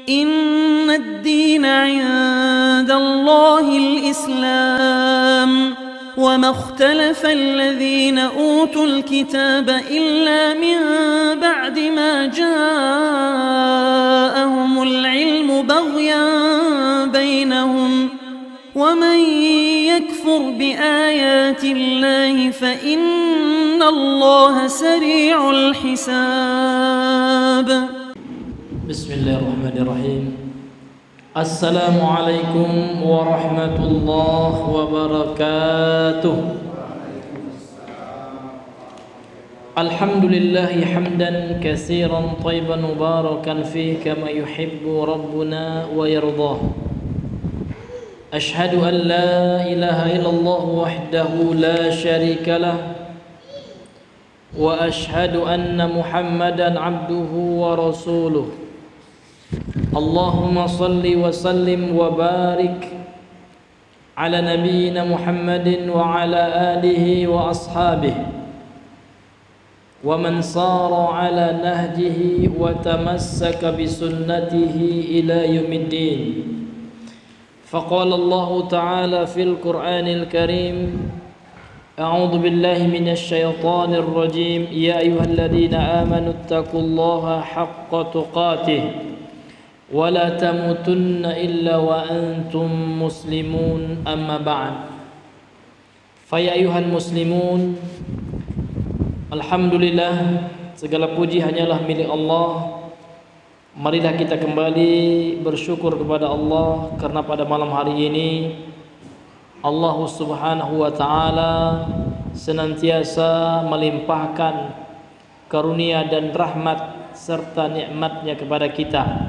إن الدين عند الله الإسلام وما اختلف الذين أوتوا الكتاب إلا من بعد ما جاءهم العلم بغيا بينهم ومن يكفر بآيات الله فإن الله سريع الحساب. بسم الله الرحمن الرحيم. السلام عليكم ورحمة الله وبركاته. الحمد لله حمدا كثيرا طيبا مباركا فيه كما يحب ربنا ويرضاه. أشهد أن لا إله إلا الله وحده لا شريك له وأشهد أن محمدا عبده ورسوله. اللهم صل وسلم وبارك على نبينا محمد وعلى آله وأصحابه ومن صار على نهجه وتمسك بسنته إلى يوم الدين. فقال الله تعالى في القرآن الكريم: أعوذ بالله من الشيطان الرجيم. يا أيها الذين آمنوا اتقوا الله حق تقاته ولا تموتن إلا وأنتم مسلمون. أما بعد، فيا أيها المسلمون، alhamdulillah, segala puji hanyalah milik Allah. Marilah kita kembali bersyukur kepada Allah karena pada malam hari ini Allah Subhanahu wa ta'ala senantiasa melimpahkan karunia dan rahmat serta nikmatnya kepada kita,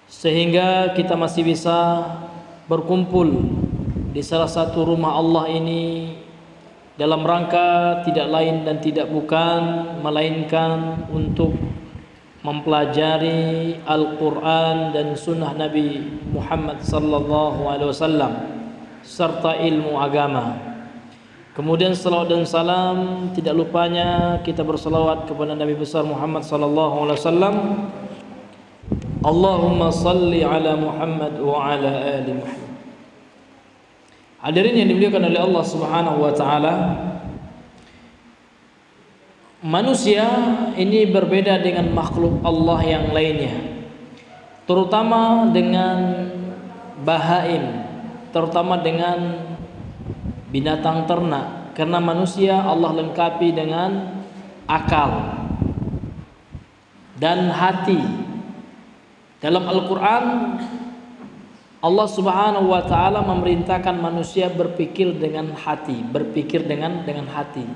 sehingga kita masih bisa berkumpul di salah satu rumah Allah ini dalam rangka tidak lain dan tidak bukan melainkan untuk mempelajari Al-Quran dan Sunnah Nabi Muhammad sallallahu alaihi wasallam serta ilmu agama. Kemudian salawat dan salam tidak lupanya kita bersalawat kepada Nabi besar Muhammad sallallahu alaihi wasallam. Allahumma salli ala Muhammad wa ala ali Muhammad. Hadirin yang dimuliakan oleh Allah Subhanahu wa taala, manusia ini berbeda dengan makhluk Allah yang lainnya, terutama dengan bahaim, terutama dengan binatang ternak, karena manusia Allah lengkapi dengan akal dan hati. Dalam Al-Quran Allah Subhanahu wa ta'ala memerintahkan manusia berpikir dengan hati, berpikir dengan hati,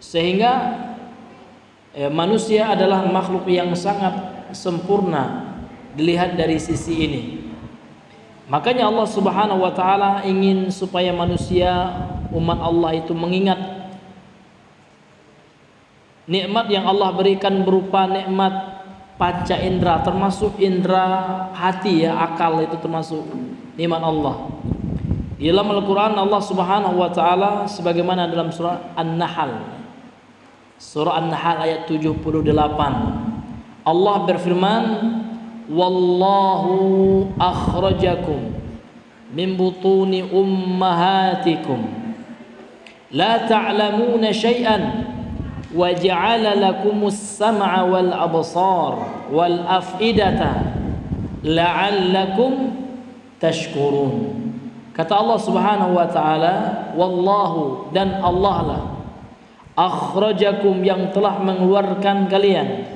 sehingga manusia adalah makhluk yang sangat sempurna dilihat dari sisi ini. Makanya Allah Subhanahu wa ta'ala ingin supaya manusia, umat Allah itu mengingat nikmat yang Allah berikan berupa nikmat panca indera, termasuk indera hati, ya, akal itu termasuk nikmat Allah. Di dalam Al-Quran Allah Subhanahu wa ta'ala sebagaimana dalam surah An-Nahl, surah An-Nahl ayat 78, Allah berfirman: Wallahu akhrajakum min butuni ummahatikum la ta'lamuna syai'an wa ja'ala lakumus sam'a wal absar wal af'idata la'allakum tashkurun. Kata Allah Subhanahu wa ta'ala, wallahu, dan Allah lah, akhrajakum, yang telah mengeluarkan kalian,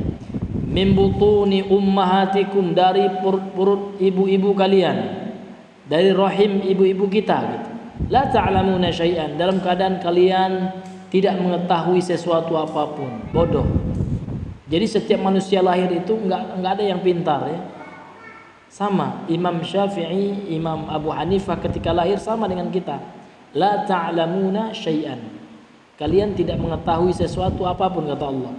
min butuni ummahatikum, dari perut ibu-ibu kalian, dari rahim ibu-ibu kita gitu. La ta'lamuna syai'an, dalam keadaan kalian tidak mengetahui sesuatu apapun, bodoh. Jadi setiap manusia lahir itu enggak ada yang pintar, ya. Sama Imam Syafi'i, Imam Abu Hanifah ketika lahir sama dengan kita. La ta'lamuna syai'an, kalian tidak mengetahui sesuatu apapun, kata Allah.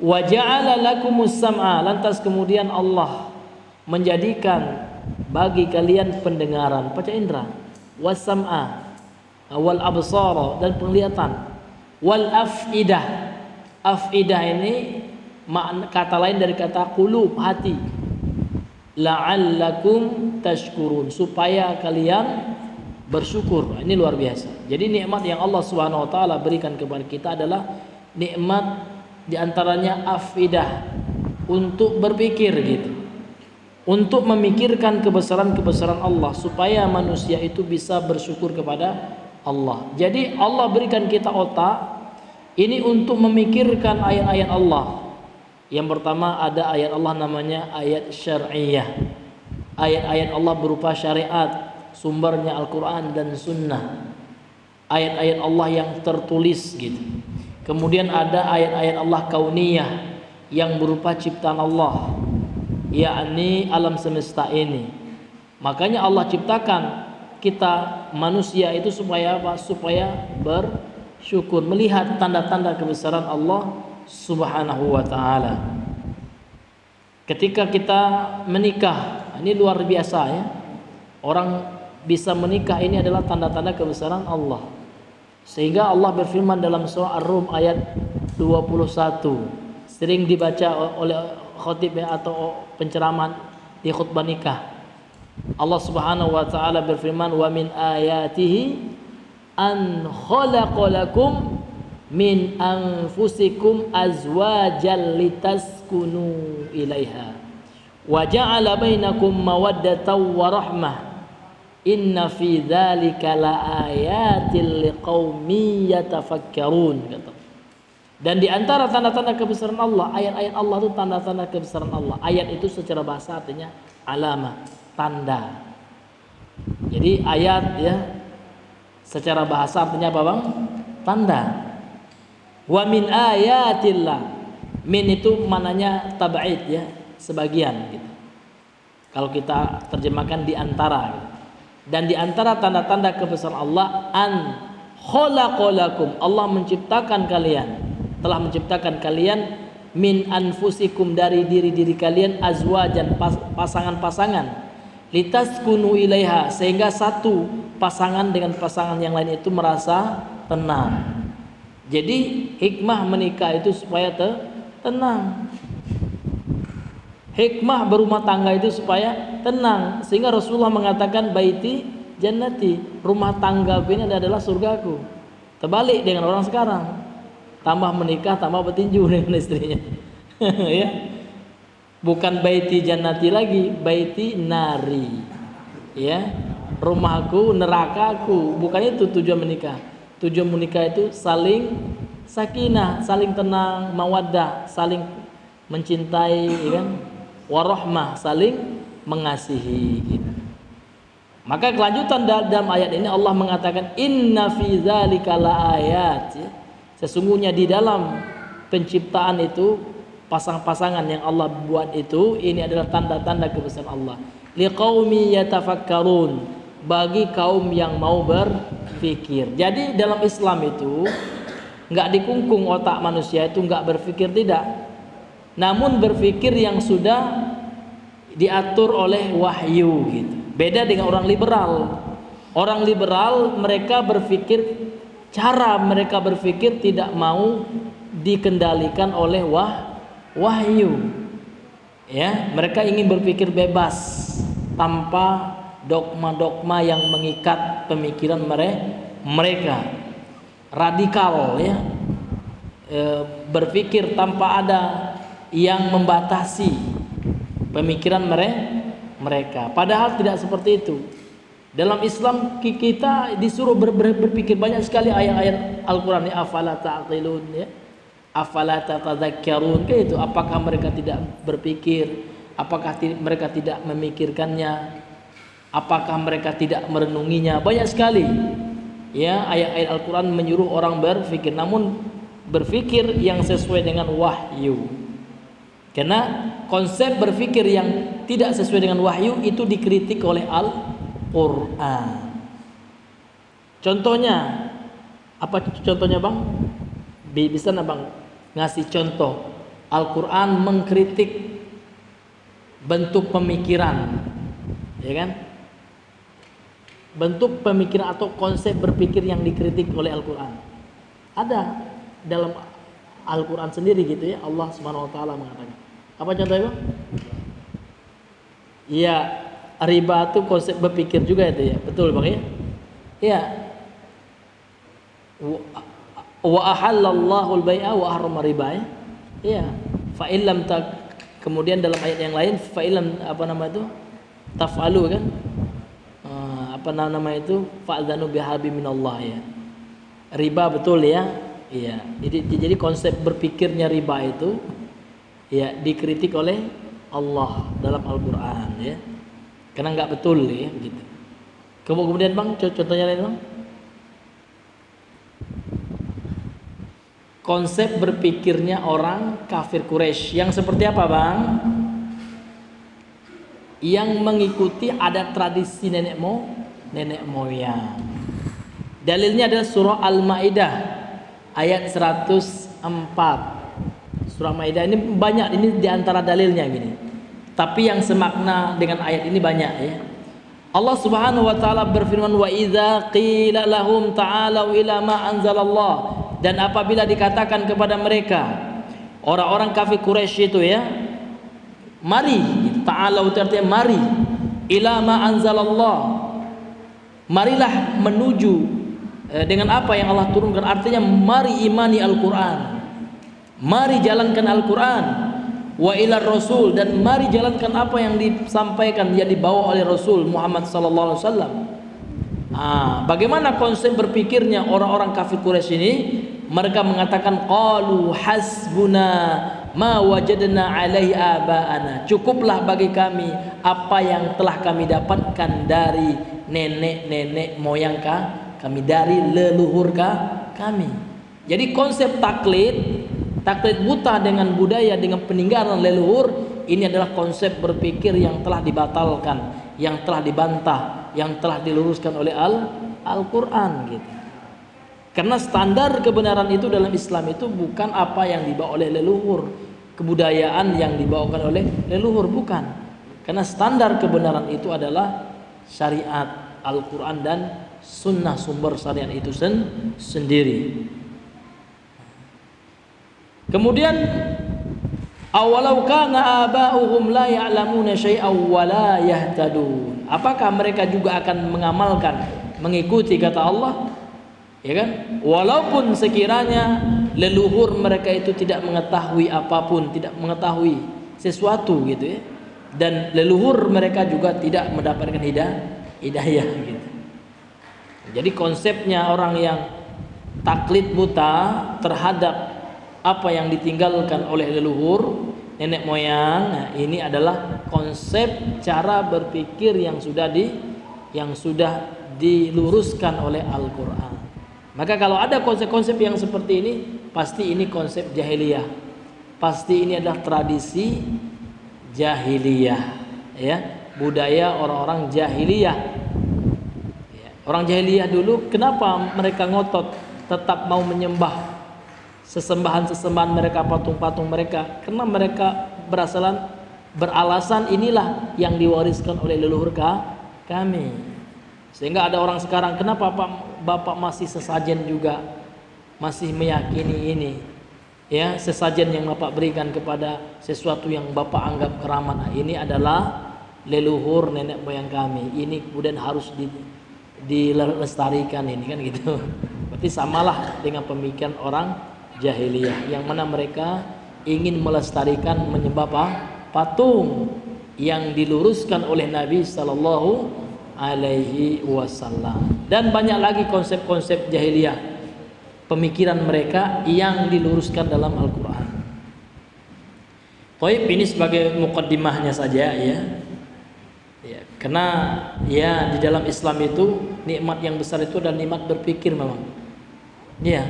Wa ja'ala lakumus sam'a, lantas kemudian Allah menjadikan bagi kalian pendengaran, panca indera, was sam'a wal absara, dan penglihatan, wal afidah. Afidah ini kata lain dari kata qulub, hati. La'allakum tashkurun, supaya kalian bersyukur. Ini luar biasa. Jadi nikmat yang Allah Subhanahu wa taala berikan kepada kita adalah nikmat diantaranya afidah, untuk berpikir gitu, untuk memikirkan kebesaran-kebesaran Allah, supaya manusia itu bisa bersyukur kepada Allah. Jadi Allah berikan kita otak ini untuk memikirkan ayat-ayat Allah. Yang pertama ada ayat Allah namanya ayat syar'iyah. Ayat-ayat Allah berupa syariat, sumbernya Al-Quran dan Sunnah. Ayat-ayat Allah yang tertulis gitu. Kemudian ada ayat-ayat Allah kauniyah yang berupa ciptaan Allah, yakni alam semesta ini. Makanya Allah ciptakan kita manusia itu supaya apa? Supaya bersyukur, melihat tanda-tanda kebesaran Allah Subhanahu wa taala. Ketika kita menikah, ini luar biasa ya. Orang bisa menikah ini adalah tanda-tanda kebesaran Allah. Sehingga Allah berfirman dalam surah Ar-Rum ayat 21, sering dibaca oleh khatib atau penceraman di khutbah nikah. Allah Subhanahu wa taala berfirman, "Wa min ayatihi an khalaqalakum min anfusikum azwajan litaskunu ilaiha wa ja'ala bainakum mawaddatan wa rahmah inna fi dzalika laayatil liqaumin yatafakkarun." Dan di antara tanda-tanda kebesaran Allah, ayat-ayat Allah itu tanda-tanda kebesaran Allah. Ayat itu secara bahasa artinya alamah, tanda. Jadi ayat ya secara bahasa artinya apa bang? Tanda. Wa min ayatillah. Min itu mananya tab'id ya, sebagian gitu. Kalau kita terjemahkan di antara gitu. Dan di antara tanda-tanda kebesaran Allah, an khalaqalakum, Allah menciptakan kalian, telah menciptakan kalian min anfusikum, dari diri-diri kalian, azwajan, pasangan-pasangan, litaskunu ilaiha, sehingga satu pasangan dengan pasangan yang lain itu merasa tenang. Jadi hikmah menikah itu supaya tenang. Hikmah berumah tangga itu supaya tenang. Sehingga Rasulullah mengatakan baiti jannati, rumah tanggaku ini adalah surgaku. Terbalik dengan orang sekarang, tambah menikah tambah bertinju dengan istrinya. Ya. Bukan baiti jannati lagi, baiti nari. Ya. Rumahku, nerakaku. Bukan itu tujuan menikah. Tujuan menikah itu saling sakinah, saling tenang, mawaddah, saling mencintai, ya kan? Warahmah, saling mengasihi gitu. Maka kelanjutan dalam ayat ini Allah mengatakan inna fi dzalika laayat, ya. Sesungguhnya di dalam penciptaan itu, pasang-pasangan yang Allah buat itu, ini adalah tanda-tanda kebesaran Allah. Liqaumi yatafakkarun, bagi kaum yang mau berpikir. Jadi dalam Islam itu enggak dikungkung otak manusia itu enggak berpikir, tidak. Namun berpikir yang sudah diatur oleh wahyu gitu. Beda dengan orang liberal. Orang liberal mereka berpikir, cara mereka berpikir tidak mau dikendalikan oleh wahyu. Ya, mereka ingin berpikir bebas tanpa dogma-dogma yang mengikat pemikiran mereka. Radikal ya. Berpikir tanpa ada yang membatasi pemikiran mereka. Padahal tidak seperti itu. Dalam Islam kita disuruh berpikir. Banyak sekali ayat-ayat Al-Quran, ya, afala ta'qilun, ya, afala tatadzakkarun, kayak itu. Apakah mereka tidak berpikir? Apakah mereka tidak memikirkannya? Apakah mereka tidak merenunginya? Banyak sekali ya ayat-ayat Al-Quran menyuruh orang berpikir, namun berpikir yang sesuai dengan wahyu. Karena konsep berpikir yang tidak sesuai dengan wahyu itu dikritik oleh Al-Quran. Contohnya apa? Contohnya bang, bisa nggak bang ngasih contoh Al-Quran mengkritik bentuk pemikiran, ya kan? Bentuk pemikiran atau konsep berpikir yang dikritik oleh Al-Quran ada dalam Al-Quran sendiri gitu ya. Allah Subhanahu Wa Taala mengatakan. Apa contohnya Bang? Iya, riba itu konsep berpikir juga itu ya. Betul Bang ya? Iya. Wa ahallallahu al-bai'a wa harrama riba ya. Iya. Fa illam kemudian dalam ayat yang lain fa illam apa nama itu? Taf'alu kan? Apa nama itu? Fa'dzanu biharbi minallah ya. Riba betul ya. Iya. Jadi konsep berpikirnya riba itu ya dikritik oleh Allah dalam Al-Qur'an ya. Karena enggak betul ya gitu. Kemudian Bang, contohnya lain Bang. Konsep berpikirnya orang kafir Quraisy yang seperti apa Bang? Yang mengikuti adat tradisi nenek moyang. Dalilnya adalah surah Al-Maidah ayat 104. Surah Maidah ini banyak, ini diantara dalilnya gini. Tapi yang semakna dengan ayat ini banyak ya. Allah Subhanahu wa taala berfirman wa idza qila lahum ta'alu ila ma anzalallah, dan apabila dikatakan kepada mereka orang-orang kafir Quraisy itu ya, mari, ta'alu itu artinya mari, ila ma anzalallah, marilah menuju dengan apa yang Allah turunkan, artinya mari imani Al-Qur'an, mari jalankan Al-Qur'an, wa ila rasul, dan mari jalankan apa yang disampaikan, yang dibawa oleh Rasul Muhammad sallallahu alaihi wasallam. Bagaimana konsep berpikirnya orang-orang kafir Quraisy ini? Mereka mengatakan qalu hasbuna ma wajadna alaihi abaana, cukuplah bagi kami apa yang telah kami dapatkan dari nenek-nenek moyang kami, dari leluhur kami. Jadi konsep taklid buta dengan budaya, dengan peninggalan leluhur, ini adalah konsep berpikir yang telah dibatalkan, yang telah dibantah, yang telah diluruskan oleh Al-Quran gitu. Karena standar kebenaran itu dalam Islam itu bukan apa yang dibawa oleh leluhur, kebudayaan yang dibawakan oleh leluhur, bukan. Karena standar kebenaran itu adalah syariat Al-Quran dan sunnah, sumber syariat itu sendiri. Kemudian awalau kana aba'uhum la ya'lamuna syai'aw wa la yahtadun, apakah mereka juga akan mengamalkan, mengikuti kata Allah, ya kan? Walaupun sekiranya leluhur mereka itu tidak mengetahui apapun, tidak mengetahui sesuatu gitu ya, dan leluhur mereka juga tidak mendapatkan hidayah gitu. Jadi konsepnya orang yang taklid buta terhadap apa yang ditinggalkan oleh leluhur, nenek moyang, nah ini adalah konsep cara berpikir yang sudah diluruskan oleh Al-Quran. Maka kalau ada konsep-konsep yang seperti ini, pasti ini konsep jahiliyah, pasti ini adalah tradisi jahiliyah ya, budaya orang-orang jahiliyah ya. Orang jahiliyah dulu kenapa mereka ngotot tetap mau menyembah sesembahan mereka, patung-patung mereka? Karena mereka beralasan inilah yang diwariskan oleh leluhur kami. Sehingga ada orang sekarang, kenapa Bapak masih sesajen juga, masih meyakini ini ya, sesajen yang Bapak berikan kepada sesuatu yang Bapak anggap keramat. Nah, ini adalah leluhur nenek moyang kami, ini kemudian harus dilestarikan ini kan gitu. Berarti samalah dengan pemikiran orang jahiliyah yang mana mereka ingin melestarikan menyembah patung yang diluruskan oleh Nabi sallallahu alaihi wasallam. Dan banyak lagi konsep-konsep jahiliyah, pemikiran mereka yang diluruskan dalam Al-Qur'an. Baik, ini sebagai mukaddimahnya saja ya. Ya, karena ya di dalam Islam itu nikmat yang besar itu adalah nikmat berpikir memang. Ya.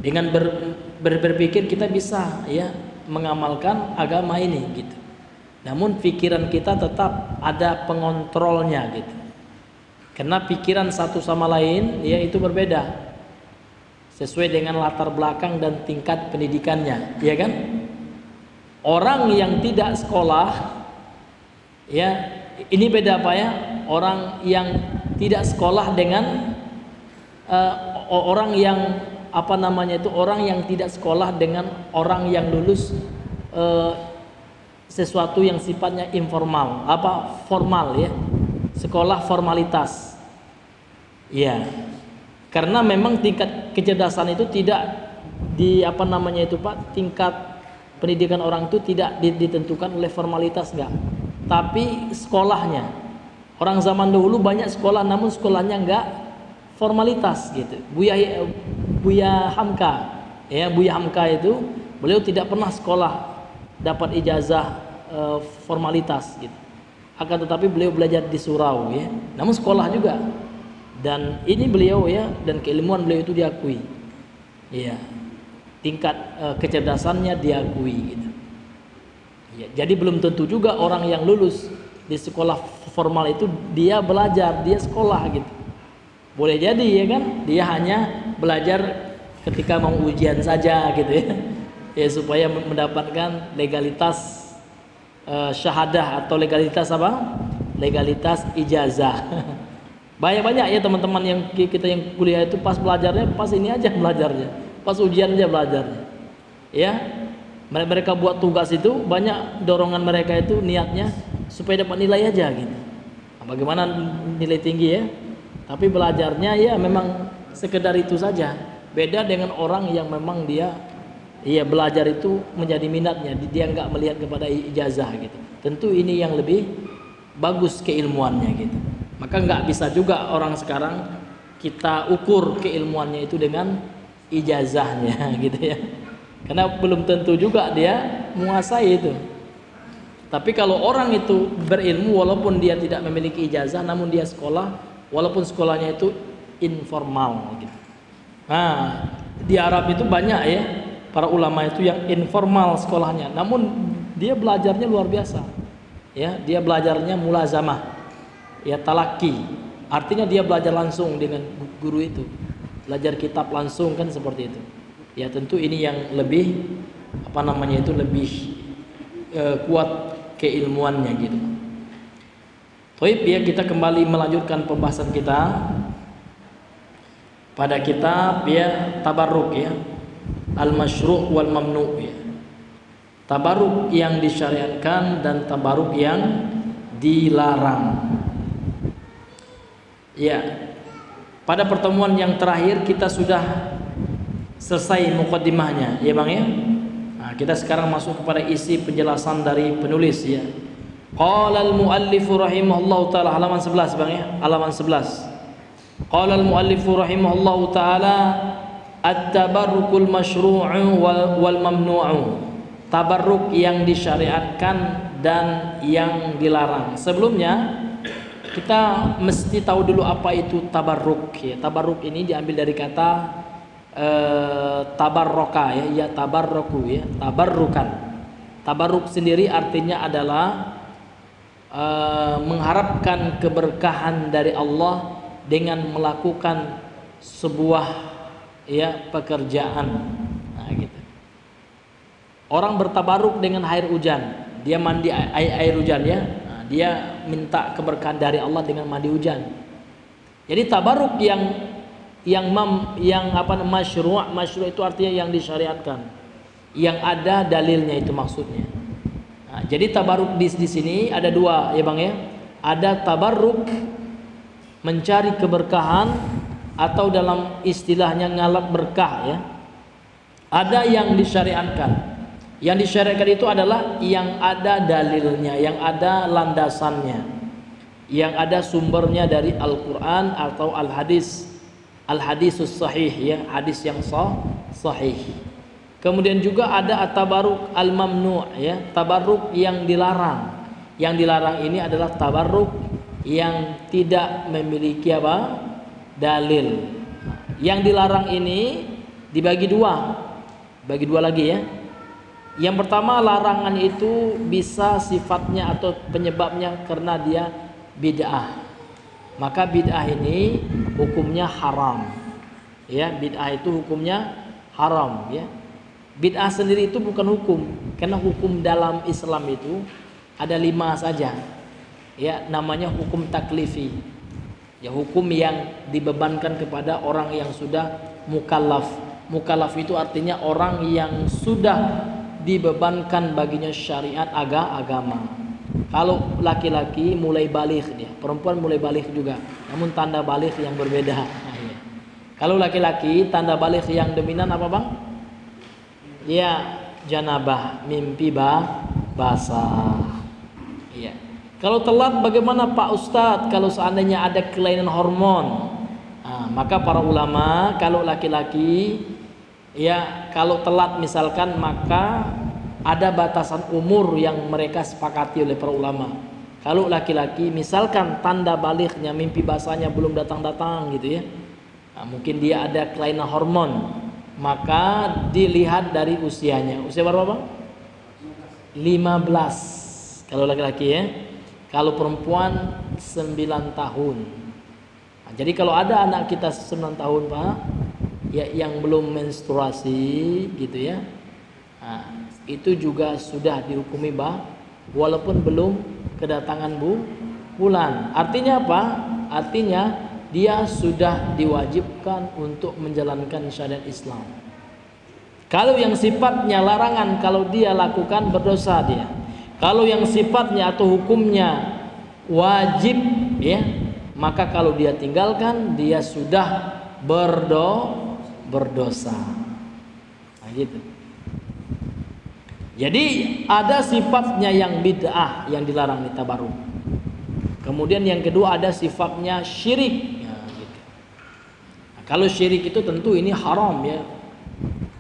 Dengan berpikir kita bisa ya mengamalkan agama ini gitu. Namun pikiran kita tetap ada pengontrolnya gitu. Karena pikiran satu sama lain ya itu berbeda. Sesuai dengan latar belakang dan tingkat pendidikannya, ya kan? Orang yang tidak sekolah ya, ini beda apa ya? Orang yang tidak sekolah dengan orang yang apa namanya itu orang yang tidak sekolah dengan orang yang lulus sesuatu yang sifatnya informal, formal ya, sekolah formalitas. Ya, karena memang tingkat kecerdasan itu tidak apa namanya itu Pak, tingkat pendidikan orang itu tidak ditentukan oleh formalitas enggak, tapi sekolahnya. Orang zaman dahulu banyak sekolah, namun sekolahnya enggak formalitas gitu. Buya Hamka, ya Buya Hamka itu beliau tidak pernah sekolah dapat ijazah formalitas gitu. Akan tetapi beliau belajar di surau ya. Namun sekolah juga. Dan ini beliau ya, dan keilmuan beliau itu diakui. Iya. Tingkat kecerdasannya diakui gitu. Ya, jadi belum tentu juga orang yang lulus di sekolah formal itu dia belajar, dia sekolah gitu. Boleh jadi ya kan, dia hanya belajar ketika mau ujian saja gitu ya. Ya supaya mendapatkan legalitas syahadah atau legalitas apa? Legalitas ijazah. Banyak ya teman-teman yang kita yang kuliah itu pas belajarnya pas ini aja belajarnya, pas ujian aja belajarnya. Ya. Mereka buat tugas itu banyak dorongan mereka itu niatnya supaya dapat nilai aja gitu. Nah, bagaimana nilai tinggi ya? Tapi belajarnya ya memang sekedar itu saja. Beda dengan orang yang memang dia belajar itu menjadi minatnya, dia nggak melihat kepada ijazah gitu. Tentu ini yang lebih bagus keilmuannya gitu. Maka nggak bisa juga orang sekarang kita ukur keilmuannya itu dengan ijazahnya gitu ya. Karena belum tentu juga dia menguasai itu. Tapi kalau orang itu berilmu walaupun dia tidak memiliki ijazah, namun dia sekolah, walaupun sekolahnya itu informal gitu. Nah, di Arab itu banyak ya para ulama itu yang informal sekolahnya, namun dia belajarnya luar biasa. Ya, dia belajarnya mulazamah. Ya, talaki. Artinya dia belajar langsung dengan guru itu. Belajar kitab langsung kan seperti itu. Ya, tentu ini yang lebih apa namanya itu lebih kuat keilmuannya gitu. Baik, ya kita kembali melanjutkan pembahasan kita pada kitab ya Tabarruk ya. Al-masyru' wal mamnu' ya. Tabarruk yang disyariatkan dan tabarruk yang dilarang. Ya. Pada pertemuan yang terakhir kita sudah selesai muqaddimahnya, ya Bang ya. Nah, kita sekarang masuk kepada isi penjelasan dari penulis ya. Qala al-muallif rahimahullahu taala, halaman 11 Bang ya, halaman 11. Qala al-muallif rahimahullahu taala at-tabarrukul masyru'u wal mamnu'u. Tabarruk yang disyariatkan dan yang dilarang. Sebelumnya kita mesti tahu dulu apa itu tabarruk ya. Tabarruk ini diambil dari kata tabarroka ya, tabarroku ya, tabarrukan. Tabarruk sendiri artinya adalah mengharapkan keberkahan dari Allah dengan melakukan sebuah ya pekerjaan. Nah, gitu. Orang bertabaruk dengan air hujan, dia mandi air hujan ya. Nah, dia minta keberkahan dari Allah dengan mandi hujan. Jadi tabaruk yang apa masyru' itu artinya yang disyariatkan, yang ada dalilnya itu maksudnya. Nah, jadi tabaruk di sini ada dua ya Bang ya. Ada tabaruk mencari keberkahan atau dalam istilahnya ngalap berkah ya. Ada yang disyariatkan. Yang disyariatkan itu adalah yang ada dalilnya, yang ada landasannya, yang ada sumbernya dari Al-Quran atau Al-Hadis. Al-Hadisus sahih ya, hadis yang sahih. Kemudian juga ada at-tabarruk al-mamnu' ya, tabarruk yang dilarang. Yang dilarang ini adalah tabarruk yang tidak memiliki apa? Dalil. Yang dilarang ini dibagi dua. Bagi dua lagi ya. Yang pertama, larangan itu bisa sifatnya atau penyebabnya karena dia bid'ah. Maka bid'ah ini hukumnya haram. Ya, bid'ah itu hukumnya haram ya. Bid'ah sendiri itu bukan hukum, karena hukum dalam Islam itu ada 5 saja. Ya, namanya hukum taklifi. Ya, hukum yang dibebankan kepada orang yang sudah mukallaf. Mukallaf itu artinya orang yang sudah dibebankan baginya syariat agama. Kalau laki-laki mulai baligh dia, perempuan mulai baligh juga, namun tanda baligh yang berbeda. Nah, iya. Kalau laki-laki tanda baligh yang dominan apa bang? Ya, janabah, mimpi basah. Iya. Kalau telat bagaimana Pak Ustadz? Kalau seandainya ada kelainan hormon, maka para ulama kalau laki-laki ya kalau telat misalkan maka ada batasan umur yang mereka sepakati oleh para ulama. Kalau laki-laki misalkan tanda balighnya mimpi basahnya belum datang-datang gitu ya, mungkin dia ada kelainan hormon, maka dilihat dari usianya. Usia berapa bang? 15 kalau laki-laki ya. Kalau perempuan 9 tahun. Nah, jadi kalau ada anak kita 9 tahun Pak, ya yang belum menstruasi gitu ya, nah, itu juga sudah dihukumi walaupun belum kedatangan bulan. Artinya apa? Artinya dia sudah diwajibkan untuk menjalankan syariat Islam. Kalau yang sifatnya larangan, kalau dia lakukan berdosa dia. Kalau yang sifatnya atau hukumnya wajib ya, maka kalau dia tinggalkan dia sudah berdosa. Nah, gitu. Jadi ada sifatnya yang bid'ah yang dilarang di tabarruk. Kemudian yang kedua ada sifatnya syirik. Ya, gitu. Nah, kalau syirik itu tentu ini haram ya,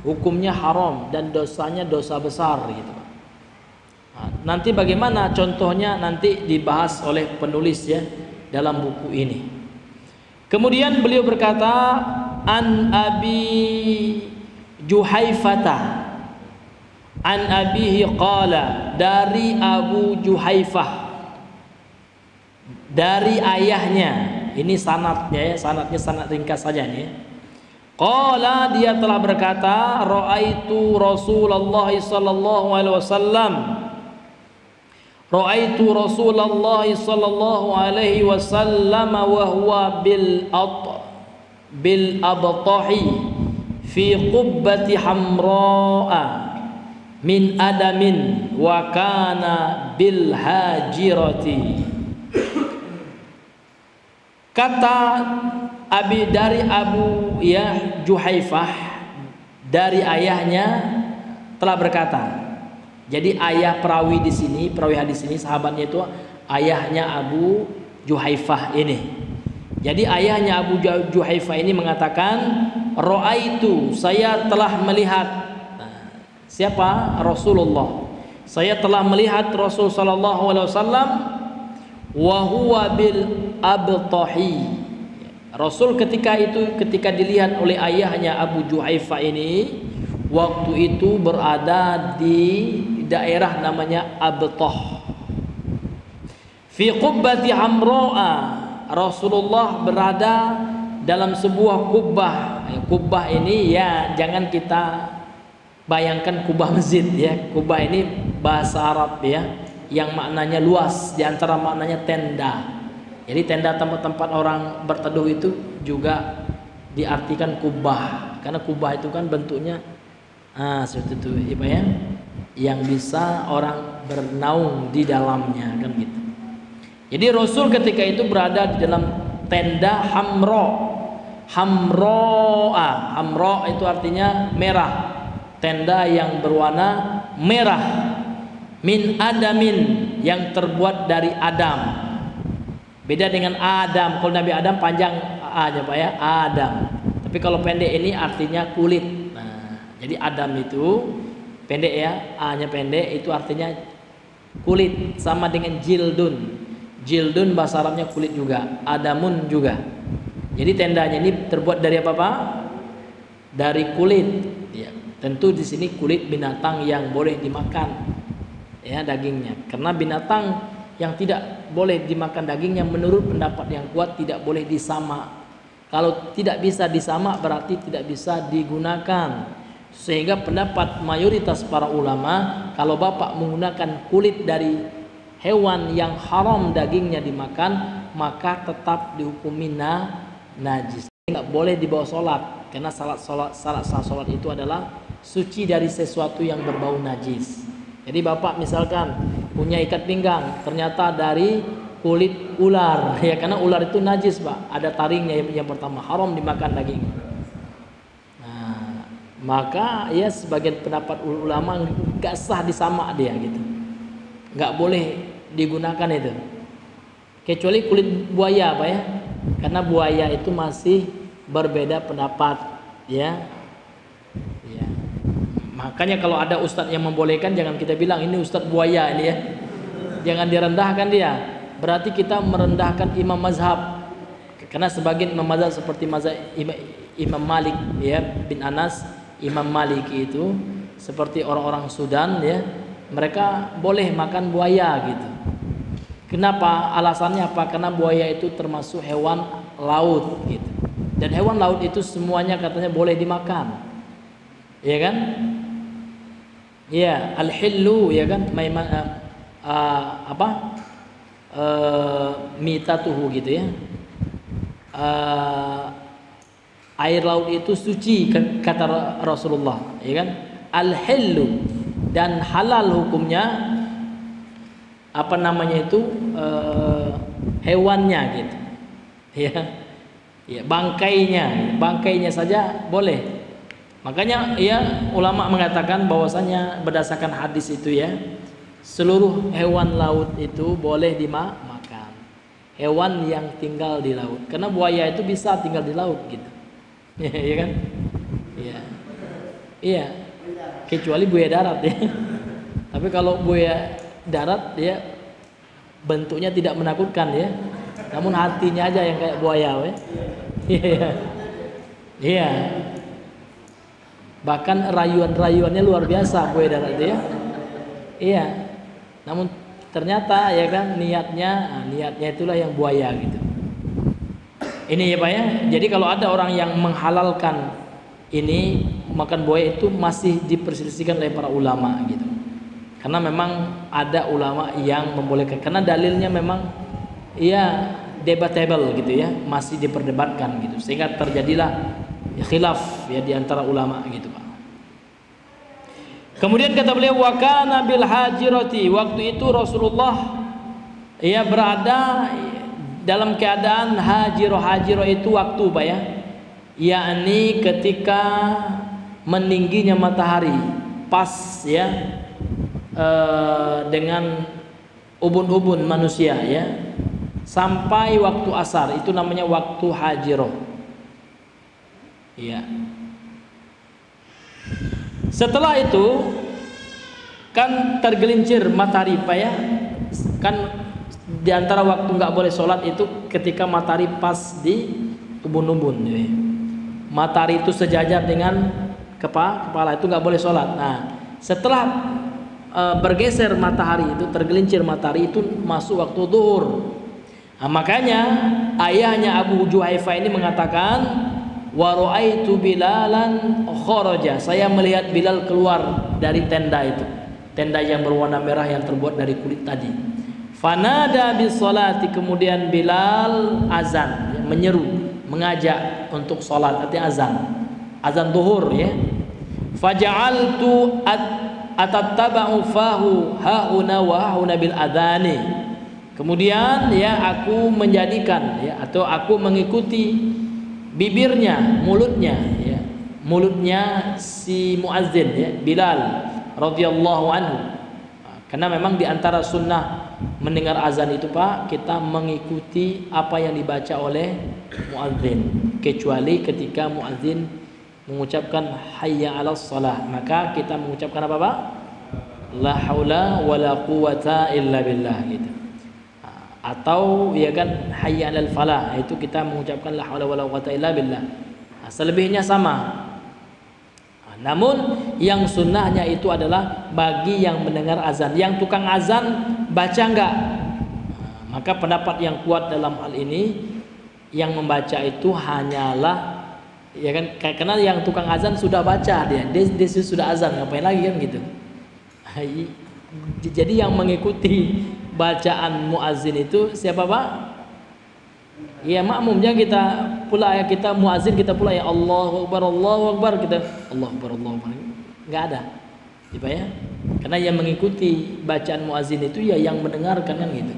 hukumnya haram dan dosanya dosa besar gitu. Nah, nanti bagaimana contohnya nanti dibahas oleh penulis ya dalam buku ini. Kemudian beliau berkata an Abi Juhaifah an abihi qala, dari Abu Juhaifah dari ayahnya. Ini sanadnya ya, sanad ringkas saja nih. Qala, dia telah berkata, ra'aitu Rasulullah sallallahu alaihi wasallam. Ra'aitu Rasulullah sallallahu alaihi wasallam wa huwa bil abtahi fi qubbati hamra'a min adamin wa kana bil hajirati. Kata dari Abu ya Juhaifah dari ayahnya telah berkata. Jadi ayah perawi di sini, perawi hadis ini sahabatnya itu ayahnya Abu Juhaifah ini. Jadi ayahnya Abu Juhaifah ini mengatakan, ra'aitu, saya telah melihat. Siapa? Rasulullah. Saya telah melihat Rasul sallallahu alaihi wasallam wa huwa bil abtahi. Rasul ketika dilihat oleh ayahnya Abu Juhaifah ini, waktu itu berada di daerah namanya Abtah. Fi qubbati hamra'a. Rasulullah berada dalam sebuah kubah. Kubah ini ya jangan kita bayangkan kubah masjid ya. Kubah ini bahasa Arab ya, yang maknanya luas, di antara maknanya tenda. Jadi tenda tempat-tempat orang berteduh itu juga diartikan kubah, karena kubah itu kan bentuknya seperti itu ya, yang bisa orang bernaung di dalamnya kan gitu. Jadi Rasul ketika itu berada di dalam tenda hamra itu artinya merah, tenda yang berwarna merah, min adamin, yang terbuat dari Adam. Beda dengan Adam. Kalau Nabi Adam panjang A-nya Pak ya, Adam. Tapi kalau pendek ini artinya kulit. Nah, jadi Adam itu pendek ya, A-nya pendek, itu artinya kulit, sama dengan jildun. Jildun bahasa Arabnya kulit juga, Adamun juga. Jadi tendanya ini terbuat dari apa Pak? Dari kulit. Ya, tentu di sini kulit binatang yang boleh dimakan ya dagingnya. Karena binatang yang tidak boleh dimakan dagingnya menurut pendapat yang kuat tidak boleh disamak. Kalau tidak bisa disamak berarti tidak bisa digunakan. Sehingga pendapat mayoritas para ulama, kalau bapak menggunakan kulit dari hewan yang haram dagingnya dimakan, maka tetap dihukumi najis. Tidak boleh dibawa sholat. karena salat sah salat itu adalah suci dari sesuatu yang berbau najis. Jadi bapak misalkan punya ikat pinggang ternyata dari kulit ular, ya karena ular itu najis pak, ada taringnya yang pertama, haram dimakan daging. Nah, maka ya sebagian pendapat ulama nggak sah disamak dia gitu, nggak boleh digunakan itu, kecuali kulit buaya pak ya, karena buaya itu masih berbeda pendapat ya. Ya. Makanya kalau ada ustadz yang membolehkan jangan kita bilang ini ustadz buaya ini ya, jangan direndahkan dia. Berarti kita merendahkan imam mazhab, karena sebagian imam mazhab seperti mazhab Imam Malik ya bin Anas, Imam Maliki itu seperti orang-orang Sudan ya, mereka boleh makan buaya gitu. Kenapa? Alasannya apa? Karena buaya itu termasuk hewan laut gitu, dan hewan laut itu semuanya katanya boleh dimakan, ya kan? Ya al-hillu ya kan, mitatuhu gitu ya. Air laut itu suci kata Rasulullah, ya kan? Al-hillu, dan halal hukumnya apa namanya itu hewannya gitu. Ya. Ya, bangkainya saja boleh. Makanya ya ulama mengatakan bahwasanya berdasarkan hadis itu ya, seluruh hewan laut itu boleh dimakan. Hewan yang tinggal di laut. Karena buaya itu bisa tinggal di laut gitu. Iya kan? Iya. Iya. Kecuali buaya darat ya. Tapi kalau buaya darat dia bentuknya tidak menakutkan ya. Namun hatinya aja yang kayak buaya ya. Iya. Iya. Bahkan rayuan-rayuannya luar biasa buaya darat itu ya. Iya. Namun ternyata ya kan niatnya itulah yang buaya gitu. Ini ya Pak ya. Jadi kalau ada orang yang menghalalkan ini makan buaya itu masih diperselisihkan oleh para ulama gitu. Karena memang ada ulama yang membolehkan, karena dalilnya memang ya debatable gitu ya, masih diperdebatkan gitu. Sehingga terjadilah khilaf ya di antara ulama gitu Pak. Kemudian kata beliau wa kana bil hajirati, waktu itu Rasulullah ia berada dalam keadaan hajiro itu waktu Pak ya, yakni ketika meningginya matahari pas ya dengan ubun-ubun manusia ya, sampai waktu asar, itu namanya waktu hajiro ya. Setelah itu kan tergelincir matahari Pak ya, kan di antara waktu nggak boleh sholat itu ketika matahari pas di ubun-ubun ya. Matahari itu sejajar dengan kepala itu nggak boleh sholat. Nah setelah bergeser matahari itu, tergelincir matahari itu masuk waktu zuhur. Nah, makanya ayahnya Abu Juhaifa ini mengatakan wa ra'aitu Bilalan kharaja, saya melihat Bilal keluar dari tenda itu, tenda yang berwarna merah yang terbuat dari kulit tadi. Fanada bis salati, kemudian Bilal azan, menyeru, mengajak untuk salat, artinya azan zuhur ya. Faja'altu atattaba'u fahu hauna wa hauna bil adani, kemudian ya aku menjadikan ya, atau aku mengikuti bibirnya, mulutnya si muazzin ya, Bilal radhiyallahu anhu. Karena memang di antara sunnah mendengar azan itu Pak, kita mengikuti apa yang dibaca oleh muazzin, kecuali ketika muazzin mengucapkan hayya 'alas shalah, maka kita mengucapkan apa Pak? La haula wala quwata illa billah gitu. Atau ya kan hayya 'alal falah, itu kita mengucapkan la haula wala quwata illa billah. Nah, selebihnya sama. Namun yang sunnahnya itu adalah bagi yang mendengar azan, yang tukang azan baca enggak. Maka pendapat yang kuat dalam hal ini, yang membaca itu hanyalah ya kan, karena yang tukang azan sudah baca, dia sudah azan, ngapain lagi kan gitu. Jadi yang mengikuti bacaan muazzin itu siapa Pak? Ya makmum, jangan kita pula ya kita muazin, kita pula ya Allahu Akbar, kita Allahu Akbar. Enggak ada. Gitu ya. Karena yang mengikuti bacaan muazin itu ya yang mendengarkan kan gitu.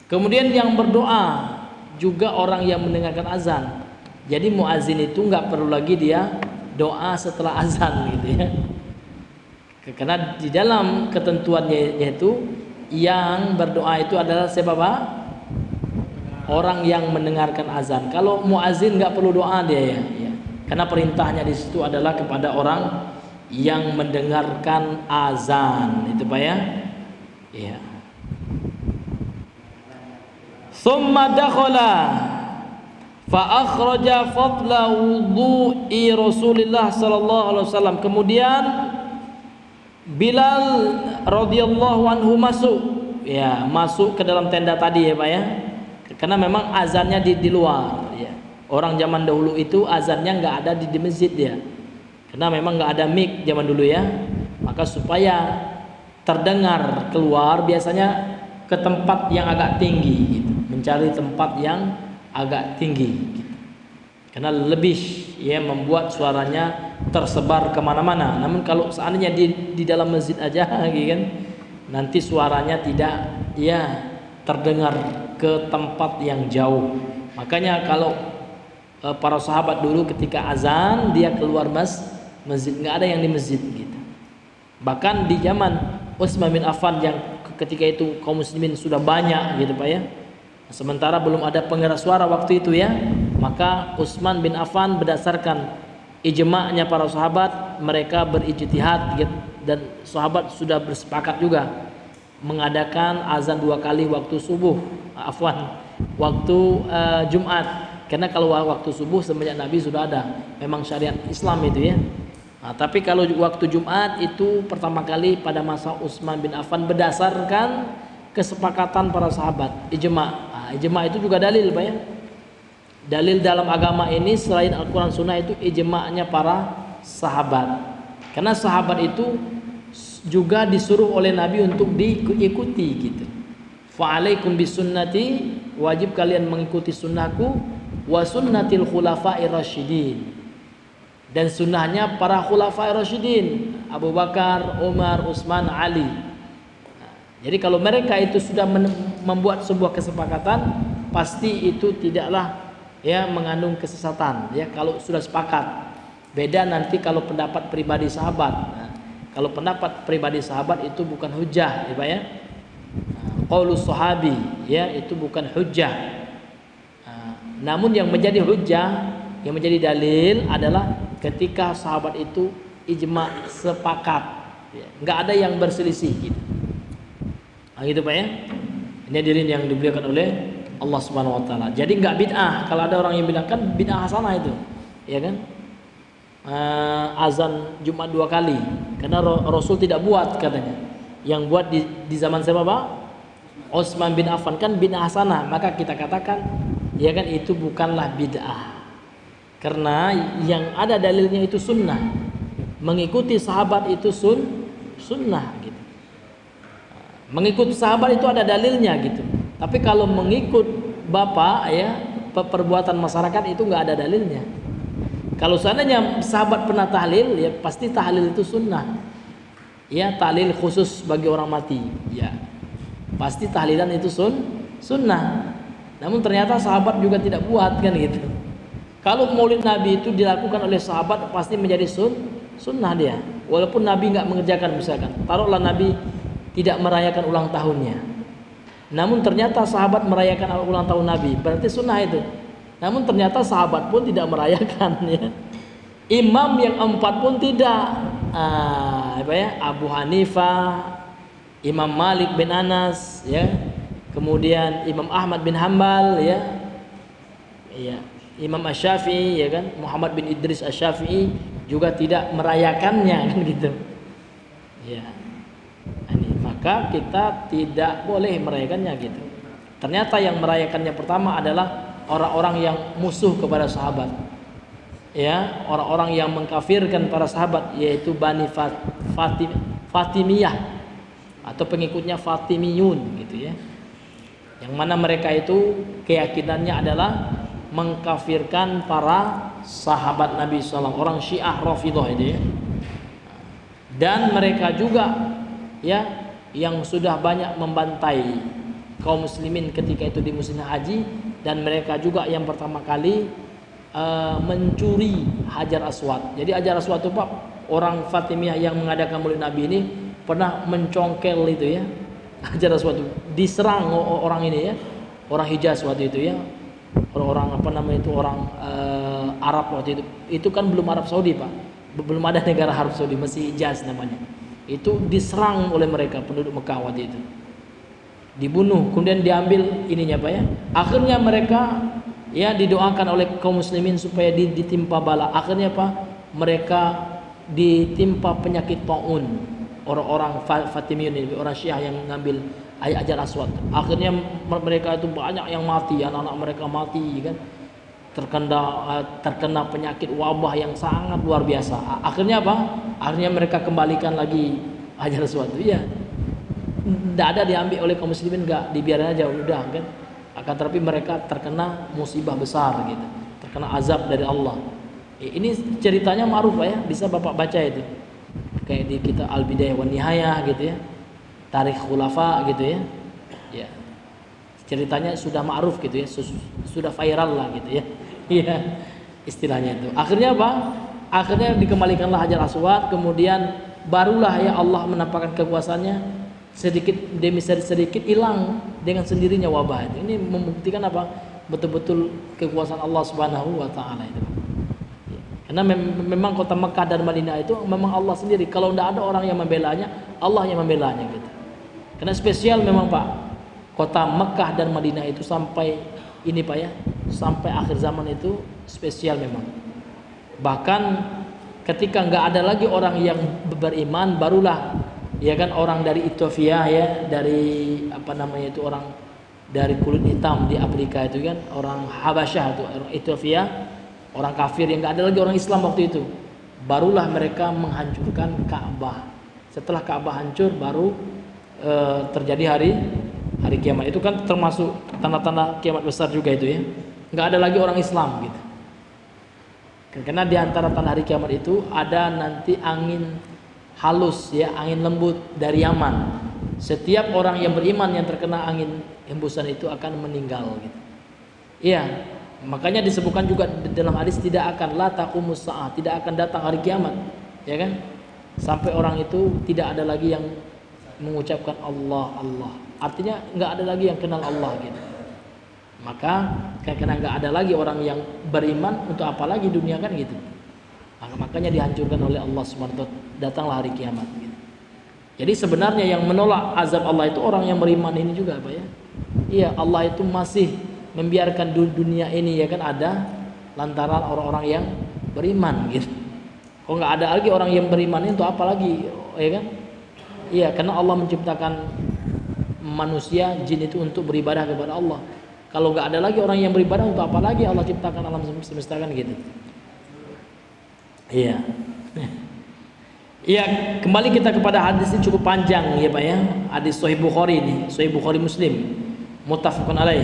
Kemudian yang berdoa juga orang yang mendengarkan azan. Jadi muazin itu enggak perlu lagi dia doa setelah azan gitu ya. Karena di dalam ketentuannya yaitu yang berdoa itu adalah siapa Pak? Orang yang mendengarkan azan. Kalau muazin nggak perlu doa dia ya. Karena perintahnya di situ adalah kepada orang yang mendengarkan azan. Itu Pak ya. Iya. Tsumma dakhala fa akhraja fadla wudu'i Rasulillah sallallahu alaihi wasallam. Kemudian Bilal radhiyallahu anhu masuk ke dalam tenda tadi ya Pak ya. Karena memang azannya di luar ya. Orang zaman dahulu itu azannya nggak ada di masjid dia. Karena memang nggak ada mic zaman dulu ya. Maka supaya terdengar keluar biasanya ke tempat yang agak tinggi gitu. Mencari tempat yang agak tinggi gitu. Karena lebih ya membuat suaranya tersebar kemana-mana. Namun kalau seandainya di dalam masjid aja gitu kan, nanti suaranya tidak ya terdengar ke tempat yang jauh. Makanya kalau para sahabat dulu ketika azan dia keluar masjid, nggak ada yang di masjid gitu. Bahkan di zaman Utsman bin Affan yang ketika itu kaum muslimin sudah banyak gitu Pak ya. Sementara belum ada pengeras suara waktu itu ya. Maka Utsman bin Affan berdasarkan ijma'nya para sahabat, mereka berijtihad gitu, dan sahabat sudah bersepakat juga mengadakan azan 2 kali waktu subuh, waktu Jumat. Karena kalau waktu subuh semenjak Nabi sudah ada, memang syariat Islam itu ya. Nah, tapi kalau waktu Jumat itu pertama kali pada masa Utsman bin Affan berdasarkan kesepakatan para sahabat, ijma'. Nah, ijma' itu juga dalil Pak ya. Dalil dalam agama ini selain Al-Quran Sunnah itu ijma'nya para sahabat. Karena sahabat itu juga disuruh oleh Nabi untuk diikuti gitu. Fa'alaikum bisunnati, wajib kalian mengikuti sunnahku, wa sunnatil khulafa'ir rasyidin, dan sunnahnya para khulafa'ir rasyidin, Abu Bakar, Umar, Utsman, Ali. Jadi kalau mereka itu sudah membuat sebuah kesepakatan, pasti itu tidaklah ya mengandung kesesatan ya kalau sudah sepakat. Beda nanti kalau pendapat pribadi sahabat. Nah, kalau pendapat pribadi sahabat itu bukan hujjah ya Pak ya. Qaulus sahabi ya itu bukan hujjah. Namun yang menjadi hujjah, yang menjadi dalil adalah ketika sahabat itu ijma' sepakat ya. Nggak ada yang berselisih gitu. Nah, gitu Pak ya. Ini hadirin yang dimuliakan oleh Allah Subhanahu wa taala. Jadi enggak bid'ah. Kalau ada orang yang bilang kan bid'ah hasanah itu. Ya kan? Azan Jumat 2 kali. Karena Rasul tidak buat katanya. Yang buat di zaman siapa Pak? Utsman bin Affan, kan bid'ah hasanah. Maka kita katakan ya kan itu bukanlah bid'ah. Karena yang ada dalilnya itu sunnah. Mengikuti sahabat itu sunnah gitu. Mengikuti sahabat itu ada dalilnya gitu. Tapi kalau mengikut bapak ya perbuatan masyarakat itu nggak ada dalilnya. Kalau seandainya sahabat pernah tahlil ya pasti tahlil itu sunnah. Ya tahlil khusus bagi orang mati. Ya pasti tahlilan itu sunnah. Namun ternyata sahabat juga tidak buat kan gitu. Kalau maulid Nabi itu dilakukan oleh sahabat pasti menjadi sunnah dia. Walaupun Nabi nggak mengerjakan misalkan. Taruhlah Nabi tidak merayakan ulang tahunnya. Namun ternyata sahabat merayakan ulang tahun Nabi, berarti sunnah itu. Namun ternyata sahabat pun tidak merayakan ya. Imam yang 4 pun tidak. Apa ya? Abu Hanifah, Imam Malik bin Anas ya. Kemudian Imam Ahmad bin Hambal ya. Ya, Imam Asy-Syafi'i ya kan, Muhammad bin Idris Asy-Syafi'i juga tidak merayakannya kan gitu. Ya. Maka kita tidak boleh merayakannya gitu. Ternyata yang merayakannya pertama adalah orang-orang yang musuh kepada sahabat. Ya, orang-orang yang mengkafirkan para sahabat yaitu Bani Fatimiyah atau pengikutnya Fatimiyun gitu ya. Yang mana mereka itu keyakinannya adalah mengkafirkan para sahabat Nabi SAW, orang Syiah Rafidhah itu ya. Dan mereka juga ya yang sudah banyak membantai kaum muslimin ketika itu di musim haji, dan mereka juga yang pertama kali mencuri Hajar Aswad. Jadi Hajar Aswad itu Pak, orang Fatimiyah yang mengadakan Maulid Nabi ini pernah mencongkel itu ya Hajar Aswad itu, diserang orang ini ya, orang Hijaz waktu itu ya, orang apa namanya itu, orang Arab waktu itu kan belum Arab Saudi Pak, belum ada negara Arab Saudi, masih Hijaz namanya. Itu diserang oleh mereka penduduk Mekah waktu itu, dibunuh, kemudian diambil ininya Pak ya. Akhirnya mereka ya didoakan oleh kaum muslimin supaya ditimpa bala. Akhirnya Pak, mereka ditimpa penyakit taun, orang-orang Fatimiyun ini, orang Syiah yang ngambil Hajar Aswad. Akhirnya mereka itu banyak yang mati, anak-anak mereka mati kan, terkena penyakit wabah yang sangat luar biasa. Akhirnya apa? Akhirnya mereka kembalikan lagi Hajar Aswad. Iya, tidak ada diambil oleh kaum muslimin, enggak, dibiarin aja udah kan. Akan tetapi mereka terkena musibah besar gitu, terkena azab dari Allah. Ini ceritanya ma'ruf Pak ya, bisa Bapak baca itu. Kayak di kitab Al-Bidayah wan Nihayah gitu ya, Tarikh Khulafa gitu ya. Ya. Ceritanya sudah ma'ruf gitu ya, sudah viral lah gitu ya. Iya, istilahnya itu. Akhirnya apa? Akhirnya dikembalikanlah Hajar Aswad, kemudian barulah ya Allah menampakkan kekuasaannya, sedikit demi sedikit hilang dengan sendirinya wabah itu. Ini membuktikan apa? Betul-betul kekuasaan Allah Subhanahu wa taala itu. Karena memang kota Mekah dan Madinah itu memang Allah sendiri. Kalau tidak ada orang yang membelanya, Allah yang membelanya gitu. Karena spesial memang Pak, kota Mekah dan Madinah itu sampai ini Pak ya, sampai akhir zaman itu spesial memang. Bahkan ketika nggak ada lagi orang yang beriman, barulah ya kan orang dari Ethiopia ya, dari apa namanya itu, orang dari kulit hitam di Afrika itu kan, orang Habasyah itu, orang Ethiopia, orang kafir yang nggak ada lagi orang Islam waktu itu, barulah mereka menghancurkan Ka'bah. Setelah Ka'bah hancur, baru terjadi hari kiamat. Itu kan termasuk tanda-tanda kiamat besar juga itu ya. Nggak ada lagi orang Islam gitu. Karena di antara tanda hari kiamat itu ada nanti angin halus ya, angin lembut dari Yaman. Setiap orang yang beriman yang terkena angin hembusan itu akan meninggal gitu. Iya, makanya disebutkan juga dalam hadis, tidak akan la taqumus saah, tidak akan datang hari kiamat, ya kan? Sampai orang itu tidak ada lagi yang mengucapkan Allah Allah. Artinya nggak ada lagi yang kenal Allah gitu. Maka karena nggak ada lagi orang yang beriman, untuk apa lagi dunia kan gitu. Makanya dihancurkan oleh Allah SWT, datanglah hari kiamat gitu. Jadi sebenarnya yang menolak azab Allah itu orang yang beriman ini juga Pak ya. Iya, Allah itu masih membiarkan dunia ini ya kan ada lantaran orang-orang yang beriman gitu. Kalau nggak ada lagi orang yang beriman itu apa lagi ya kan? Iya, karena Allah menciptakan manusia, jin itu untuk beribadah kepada Allah. Kalau nggak ada lagi orang yang beribadah, untuk apa lagi Allah ciptakan alam semesta kan gitu. Iya. Iya, kembali kita kepada hadis ini cukup panjang ya Pak ya. Hadis Sahih Bukhari ini, Sahih Bukhari Muslim, muttafaqun alaih.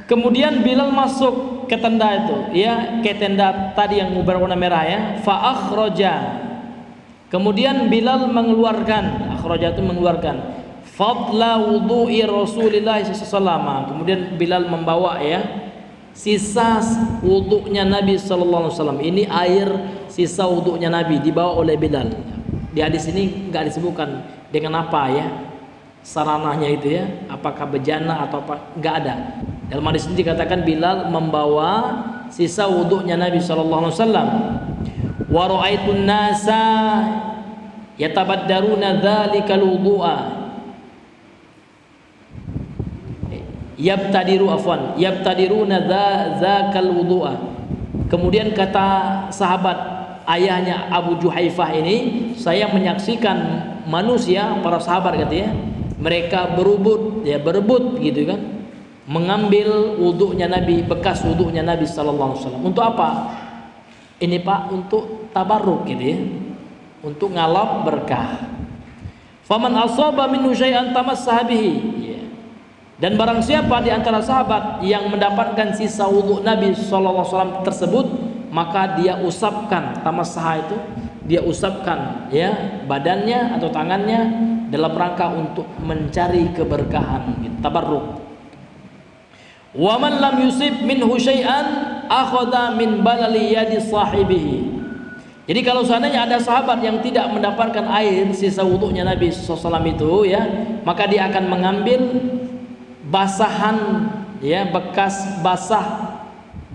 Kemudian Bilal masuk ke tenda itu, ya, ke tenda tadi yang berwarna merah ya. Fa akhraja. Kemudian Bilal mengeluarkan, akhraja itu mengeluarkan, fadla wudu'i Rasulillah sallallahu. Kemudian Bilal membawa ya sisa wudunya Nabi sallallahu alaihi wasallam. Ini air sisa wudunya Nabi dibawa oleh Bilal. Di hadis ini enggak disebutkan dengan apa ya sarananya itu ya, apakah bejana atau apa, enggak ada. Dalam hadis ini dikatakan Bilal membawa sisa wudunya Nabi sallallahu alaihi wasallam. Wa ra'aitun nasa yatabaddaruna dzalikal wudu'a. Yabtadiruna dzakal wudu'a. Kemudian kata sahabat ayahnya Abu Juhaifah ini, saya menyaksikan manusia, para sahabat katanya, mereka berebut gitu kan, mengambil wudunya Nabi, bekas wudunya Nabi sallallahu alaihi wasallam. Untuk apa? Ini Pak, untuk tabarruk gitu ya, untuk ngalap berkah. Faman asaba minhu syai'an tamassaha bihi. Dan barang siapa di antara sahabat yang mendapatkan sisa wudhu Nabi SAW tersebut, maka dia usapkan tamassaha itu, dia usapkan ya badannya atau tangannya dalam rangka untuk mencari keberkahan, gitu, tabarruk. Wa man lam yusib minhu syai'an akhadha min balali yadi sahibihi. Jadi kalau seandainya ada sahabat yang tidak mendapatkan air sisa wudhunya Nabi SAW itu ya, maka dia akan mengambil basahan ya, bekas basah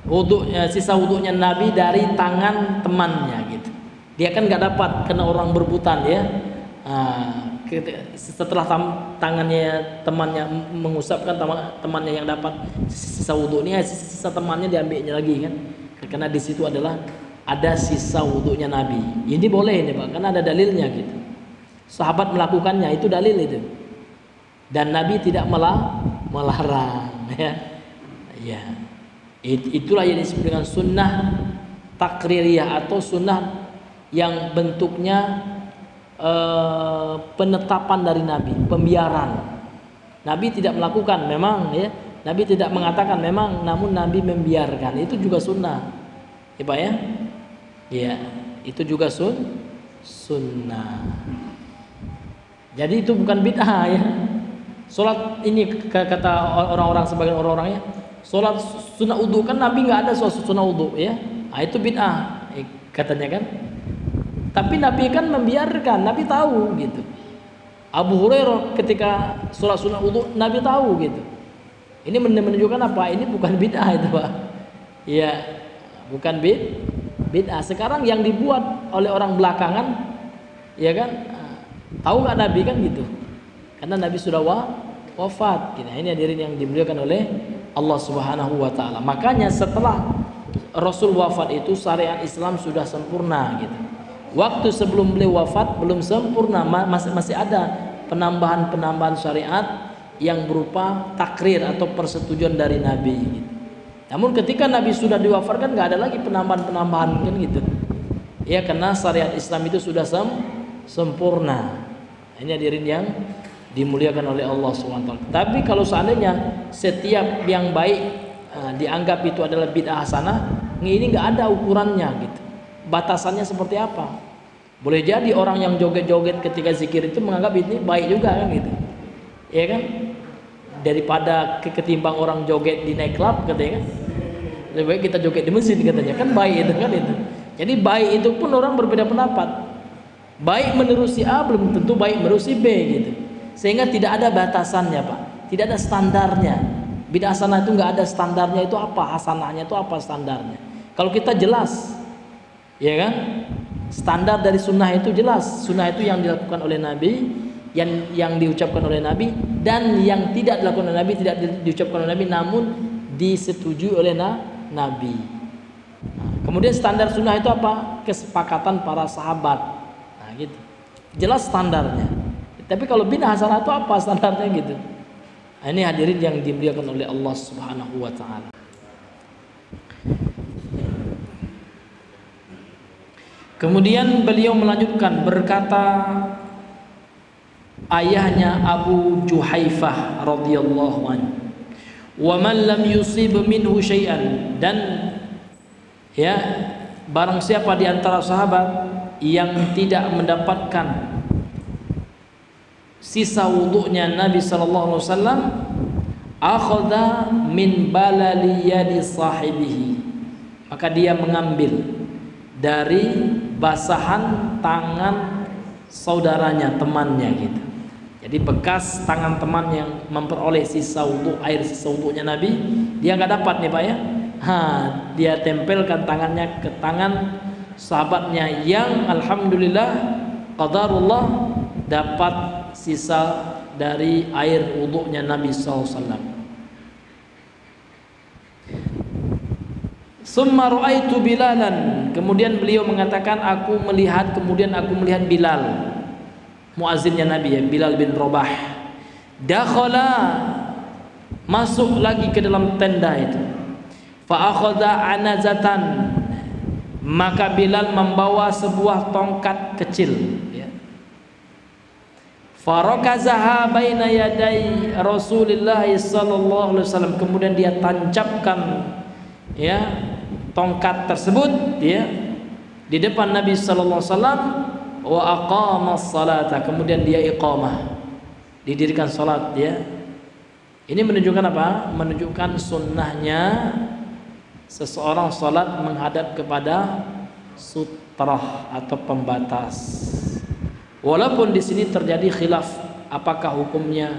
wudhunya, sisa wudhunya Nabi dari tangan temannya gitu. Dia kan nggak dapat kena orang berebutan ya. Setelah tangannya temannya mengusapkan, temannya yang dapat sisa wudhunya, sisa temannya diambilnya lagi kan, karena di situ adalah ada sisa wudhunya Nabi. Ini boleh nih Pak, karena ada dalilnya gitu. Sahabat melakukannya itu dalil itu, dan Nabi tidak melarang ya. Ya, itulah yang disebut dengan sunnah takririyah atau sunnah yang bentuknya penetapan dari Nabi, pembiaran. Nabi tidak melakukan memang ya, Nabi tidak mengatakan memang, namun Nabi membiarkan. Itu juga sunnah ya Pak ya. Ya, itu juga sunnah. Jadi itu bukan bid'ah ya. Salat ini kata orang-orang, sebagian orang-orang ya, salat sunnah wudu kan Nabi nggak ada sunnah wudu ya. Nah, itu bid'ah katanya kan. Tapi Nabi kan membiarkan, Nabi tahu gitu. Abu Hurairah ketika sholat sunnah wudu Nabi tahu gitu. Ini menunjukkan apa? Ini bukan bid'ah itu Pak. Ya, bukan bid'ah. Sekarang yang dibuat oleh orang belakangan, ya kan? Tahu nggak Nabi kan gitu? Karena Nabi sudah wafat. Gitu. Ini hadirin yang dimuliakan oleh Allah Subhanahu Wa Taala. Makanya setelah Rasul wafat itu syariat Islam sudah sempurna gitu. Waktu sebelum beliau wafat belum sempurna, masih ada penambahan syariat yang berupa takrir atau persetujuan dari Nabi gitu. Namun ketika Nabi sudah diwafatkan nggak ada lagi penambahan kan gitu. Ya, karena syariat Islam itu sudah sempurna. Ini hadirin yang dimuliakan oleh Allah SWT. Tapi kalau seandainya setiap yang baik dianggap itu adalah bid'ah hasanah, ini nggak ada ukurannya gitu. Batasannya seperti apa? Boleh jadi orang yang joget-joget ketika zikir itu menganggap ini baik juga kan gitu. Ya kan? Daripada ketimbang orang joget di night club katanya kan. Lebih baik kita joget di masjid katanya. Kan baik itu kan itu. Jadi baik itu pun orang berbeda pendapat. Baik menurut si A belum tentu baik menurut si B gitu. Sehingga tidak ada batasannya Pak. Tidak ada standarnya. Bid'ah hasanah itu nggak ada standarnya, itu apa? Hasanahnya itu apa standarnya? Kalau kita jelas, ya kan? Standar dari sunnah itu jelas. Sunnah itu yang dilakukan oleh Nabi, yang diucapkan oleh Nabi, dan yang tidak dilakukan oleh Nabi, tidak diucapkan oleh Nabi, namun disetujui oleh Nabi. Kemudian standar sunnah itu apa? Kesepakatan para sahabat. Nah, gitu. Jelas standarnya. Tapi kalau bid'ah hasanah itu apa standarnya gitu? Nah, ini hadirin yang dimuliakan oleh Allah Subhanahu Wa Taala. Kemudian beliau melanjutkan berkata ayahnya Abu Juhaifah radhiyallahu anhu, "Wa man lam yusib minhu syai'an," dan ya, barang siapa di antara sahabat yang tidak mendapatkan sisa wudhunya Nabi sallallahu alaihi wasallam, akhadha min balali yadi sahibihi, maka dia mengambil dari basahan tangan saudaranya, temannya gitu. Jadi bekas tangan teman yang memperoleh sisa wudhu, air sisa wudhunya Nabi, dia nggak dapat nih Pak ya. Dia tempelkan tangannya ke tangan sahabatnya yang alhamdulillah qadarullah dapat sisa dari air wudhunya Nabi SAW. Summa ra'aitu Bilalan, kemudian beliau mengatakan aku melihat Bilal, muazzinnya Nabi ya, Bilal bin Rabah. Dakhala, masuk lagi ke dalam tenda itu. Fa akhadha anazatan, maka Bilal membawa sebuah tongkat kecil ya. Farakazaha baina yaday Rasulillah sallallahu alaihi wasallam, kemudian dia tancapkan ya tongkat tersebut ya di depan Nabi sallallahu alaihi wasallam, wa aqamas salata, kemudian dia iqamah, didirikan salat ya. Ini menunjukkan apa? Menunjukkan sunnahnya seseorang salat menghadap kepada sutrah atau pembatas. Walaupun di sini terjadi khilaf apakah hukumnya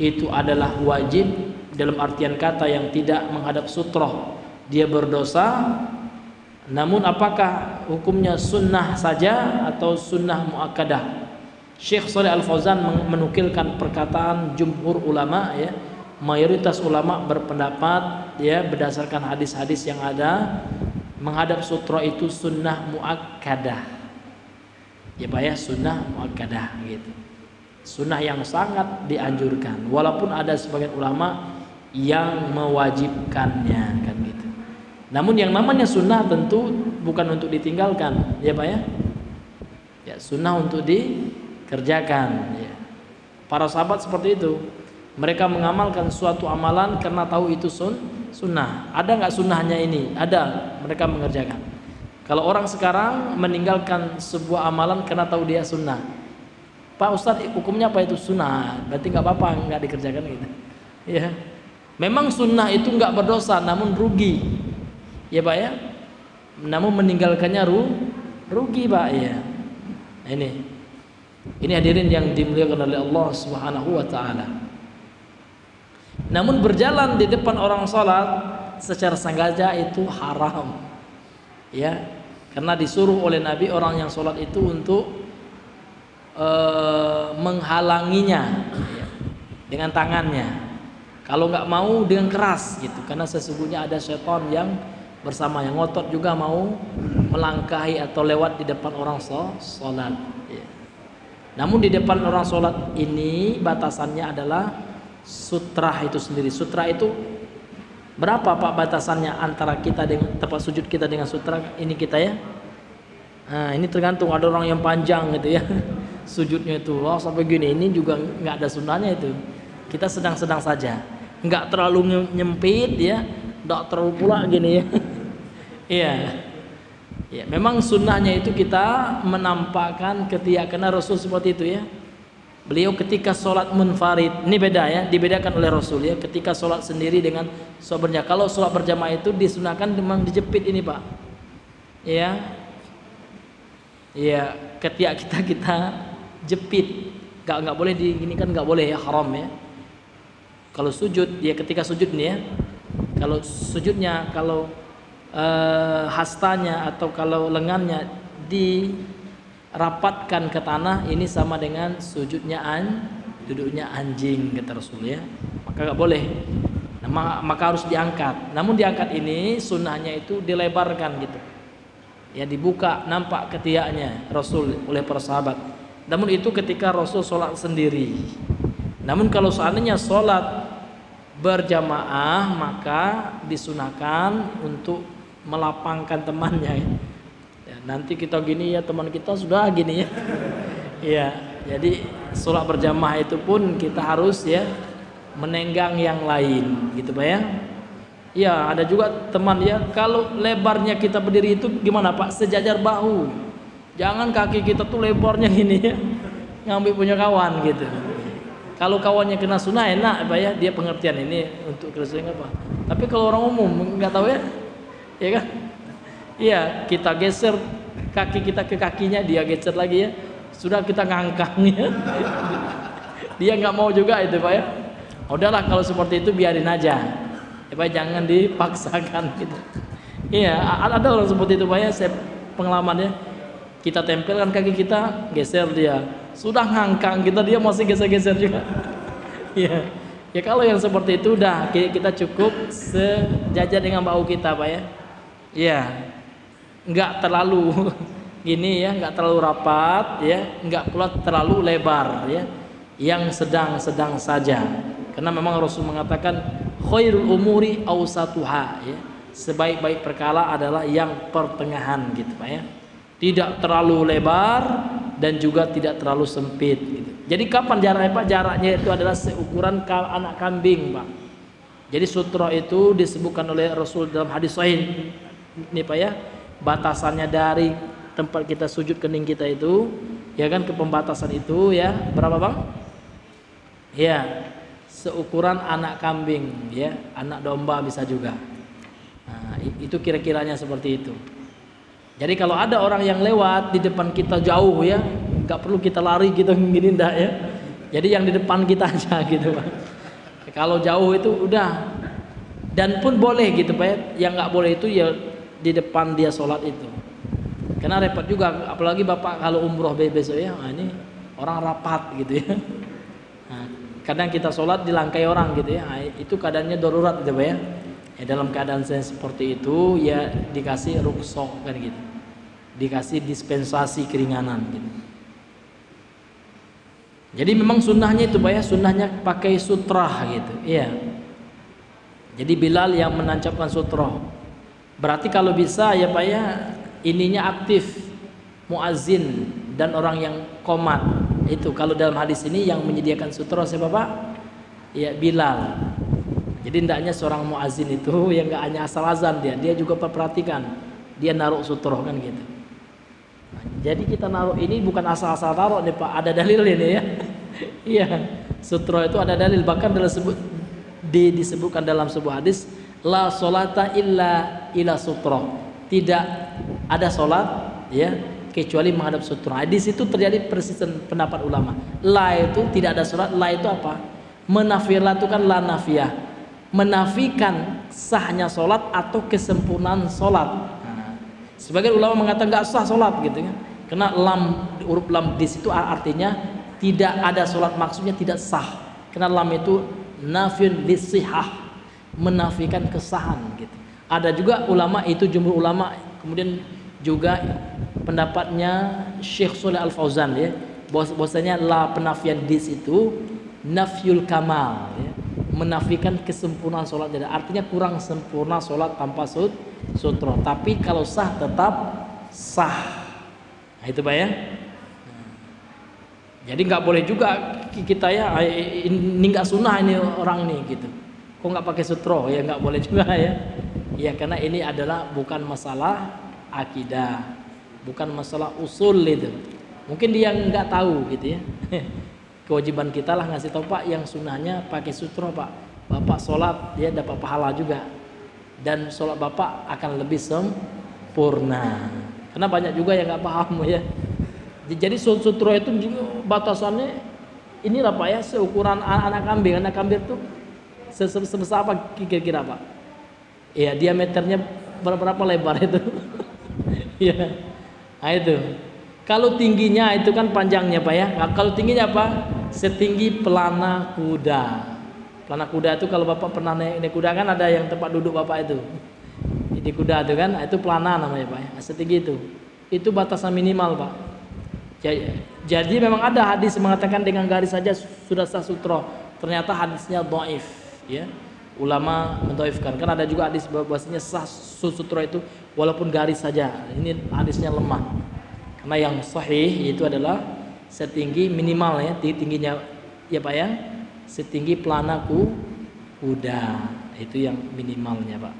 itu adalah wajib dalam artian kata yang tidak menghadap sutrah dia berdosa, namun apakah hukumnya sunnah saja atau sunnah muakkadah? Syekh Shalih Al Fauzan menukilkan perkataan jumhur ulama ya, mayoritas ulama berpendapat ya berdasarkan hadis-hadis yang ada, menghadap sutrah itu sunnah muakkadah. Ya Pak ya, sunnah muakkadah gitu. Sunnah yang sangat dianjurkan, walaupun ada sebagian ulama yang mewajibkannya kan gitu. Namun yang namanya sunnah tentu bukan untuk ditinggalkan, ya Pak ya. Ya, sunnah untuk dikerjakan ya. Para sahabat seperti itu. Mereka mengamalkan suatu amalan karena tahu itu sunnah. Ada nggak sunnahnya ini? Ada, mereka mengerjakan. Kalau orang sekarang meninggalkan sebuah amalan karena tahu dia sunnah, Pak Ustadz hukumnya apa itu sunnah? Berarti nggak apa-apa, nggak dikerjakan gitu. Ya, memang sunnah itu nggak berdosa, namun rugi, ya Pak ya. Namun meninggalkannya rugi Pak ya. Ini hadirin yang dimuliakan oleh Allah Subhanahu Wa Taala. Namun berjalan di depan orang sholat secara sengaja itu haram, ya. Karena disuruh oleh Nabi orang yang sholat itu untuk menghalanginya ya, dengan tangannya. Kalau nggak mau dengan keras gitu, karena sesungguhnya ada setan yang bersama yang ngotot juga mau melangkahi atau lewat di depan orang sholat. Ya. Namun di depan orang sholat ini batasannya adalah sutrah itu sendiri. Sutrah itu berapa Pak batasannya antara kita dengan tempat sujud kita dengan sutra ini kita ya? Nah, ini tergantung, ada orang yang panjang gitu ya. Sujudnya itu sampai gini, ini juga nggak ada sunnahnya itu. Kita sedang-sedang saja. Nggak terlalu nyempit ya, nggak terlalu pula gini ya. Iya. Ya, memang sunnahnya itu kita menampakkan karena Rasul seperti itu ya. Beliau ketika sholat munfarid, ini beda ya, dibedakan oleh Rasul ya. Ketika sholat sendiri dengan sholat berjamaah. Kalau sholat berjamaah itu disunahkan memang dijepit ini Pak. Ya, ya ketika kita jepit, nggak boleh digini kan, nggak boleh ya, haram ya. Kalau sujud ya, ketika sujud nih ya, kalau sujudnya kalau hastanya atau kalau lengannya dirapatkan ke tanah, ini sama dengan sujudnya duduknya anjing kata Rasul ya, maka nggak boleh. Nah, maka harus diangkat. Namun diangkat ini sunnahnya itu dilebarkan gitu ya, dibuka nampak ketiaknya Rasul oleh para sahabat. Namun itu ketika Rasul sholat sendiri. Namun kalau seandainya sholat berjamaah, maka disunahkan untuk melapangkan temannya ya. Nanti kita gini ya, teman kita sudah gini ya. Ya, jadi sholat berjamaah itu pun kita harus ya menenggang yang lain gitu Pak ya. Ya, ada juga teman ya, kalau lebarnya kita berdiri itu gimana Pak? Sejajar bahu. Jangan kaki kita tuh lebarnya gini ya, ngambil punya kawan gitu. Kalau kawannya kena sunnah enak Pak ya, dia pengertian ini untuk keresahan apa. Tapi kalau orang umum nggak tahu ya, ya kan? Iya, kita geser kaki kita ke kakinya, dia geser lagi ya. Sudah kita ngangkangnya. Dia nggak mau juga itu Pak ya. Udahlah kalau seperti itu biarin aja. Ya Pak, jangan dipaksakan gitu. Iya, ada orang seperti itu Pak ya, saya pengalamannya. Kita tempelkan kaki kita, geser dia. Sudah ngangkang kita, dia masih geser-geser juga. Iya. Ya kalau yang seperti itu udah kita cukup sejajar dengan bahu kita Pak ya. Iya. Enggak terlalu gini ya, enggak terlalu rapat ya, enggak pula terlalu lebar ya. Yang sedang-sedang saja. Karena memang Rasul mengatakan khairul umuri awsatuha ya. Sebaik-baik perkara adalah yang pertengahan gitu Pak ya. Tidak terlalu lebar dan juga tidak terlalu sempit gitu. Jadi kapan jaraknya Pak? Jaraknya itu adalah seukuran anak kambing Pak. Jadi sutra itu disebutkan oleh Rasul dalam hadis sahih ini Pak ya, batasannya dari tempat kita sujud kening kita itu ya kan, ke pembatasan itu ya berapa Bang? Ya seukuran anak kambing ya, anak domba bisa juga. Nah, itu kira-kiranya seperti itu. Jadi kalau ada orang yang lewat di depan kita jauh ya, nggak perlu kita lari gitu gini ndak ya. Jadi yang di depan kita aja gitu Pak. Kalau jauh itu udah, dan pun boleh gitu Pak ya. Yang nggak boleh itu ya di depan dia sholat itu. Karena repot juga, apalagi Bapak kalau umroh besok ya, nah ini orang rapat gitu ya. Nah, kadang kita sholat dilangkai orang gitu ya, nah, itu keadaannya darurat gitu Pak ya. Ya dalam keadaan seperti itu ya dikasih rukhsah kan gitu, dikasih dispensasi keringanan gitu. Jadi memang sunnahnya itu Pak ya, sunnahnya pakai sutrah gitu iya. Jadi Bilal yang menancapkan sutrah. Berarti kalau bisa ya Pak ya, ininya aktif muazzin dan orang yang qomat. Itu kalau dalam hadis ini yang menyediakan sutrah siapa Pak? Ya Bilal. Jadi hendaknya seorang muazzin itu yang enggak hanya asal azan dia juga perhatikan, dia naruh sutroh kan gitu. Nah, jadi kita naruh ini bukan asal-asal naruh nih Pak, ada dalil ini ya. Iya, sutroh itu ada dalil, bahkan disebutkan dalam sebuah hadis, la sholata illa ila sutroh. Tidak ada sholat ya kecuali menghadap sutroh. Hadis itu terjadi persisten pendapat ulama. La itu tidak ada sholat, la itu apa? Menafiyah itu kan la nafiyah, menafikan sahnya sholat atau kesempurnaan sholat. Nah, sebagian ulama mengatakan nggak sah sholat gitu kan, karena huruf lam di situ artinya tidak ada sholat, maksudnya tidak sah. Karena lam itu nafyun lisihah, menafikan kesahan gitu. Ada juga ulama itu jumhur ulama, kemudian juga pendapatnya Syekh Shalih Al Fauzan ya, bahwasanya la penafian dis itu nafyul kamal ya, menafikan kesempurnaan sholat, jadi artinya kurang sempurna sholat tanpa sutroh. Tapi kalau sah tetap sah. Nah, itu Pak ya. Jadi nggak boleh juga kita ya ini nggak sunnah ini orang nih gitu. Kok nggak pakai sutroh ya, nggak boleh juga ya. Ya karena ini adalah bukan masalah akidah, bukan masalah usul itu. Mungkin dia nggak tahu gitu ya. Kewajiban kita lah ngasih tahu Pak, yang sunnahnya pakai sutroh Pak. Bapak sholat dia dapat pahala juga, dan sholat Bapak akan lebih sempurna. Karena banyak juga yang nggak paham ya. Jadi sutroh itu batasannya inilah Pak ya, seukuran anak kambing. Anak kambing itu sebesar apa kira-kira Pak? Ya diameternya berapa lebar itu? Ya, nah itu. Kalau tingginya itu kan panjangnya Pak ya. Nah, kalau tingginya apa? Setinggi pelana kuda. Pelana kuda itu kalau Bapak pernah naik kuda kan ada yang tempat duduk Bapak itu. Di kuda itu kan, itu pelana namanya Pak ya. Setinggi itu. Itu batasan minimal Pak. Jadi memang ada hadis mengatakan dengan garis saja sudah sah sutroh. Ternyata hadisnya dhaif ya. Ulama mendhaifkan. Kan ada juga hadis bahwasanya sah sutroh itu walaupun garis saja. Ini hadisnya lemah. Karena yang sahih itu adalah setinggi minimal ya, tingginya ya Pak ya, setinggi pelana kuda. Itu yang minimalnya Pak.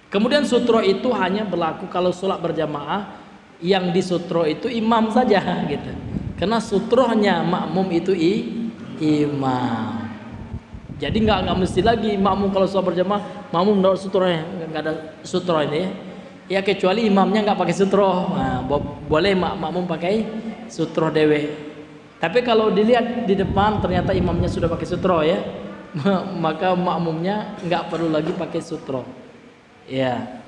Kemudian sutro itu hanya berlaku kalau sholat berjamaah, yang di sutro itu imam saja gitu. Karena sutrohnya makmum itu imam. Jadi nggak mesti lagi makmum kalau sholat berjamaah, makmum nggak sutrohnya, nggak ada sutro ini ya. Ya kecuali imamnya nggak pakai sutro, nah, boleh makmum pakai sutro dewe. Tapi kalau dilihat di depan ternyata imamnya sudah pakai sutro ya, maka makmumnya nggak perlu lagi pakai sutro. Ya,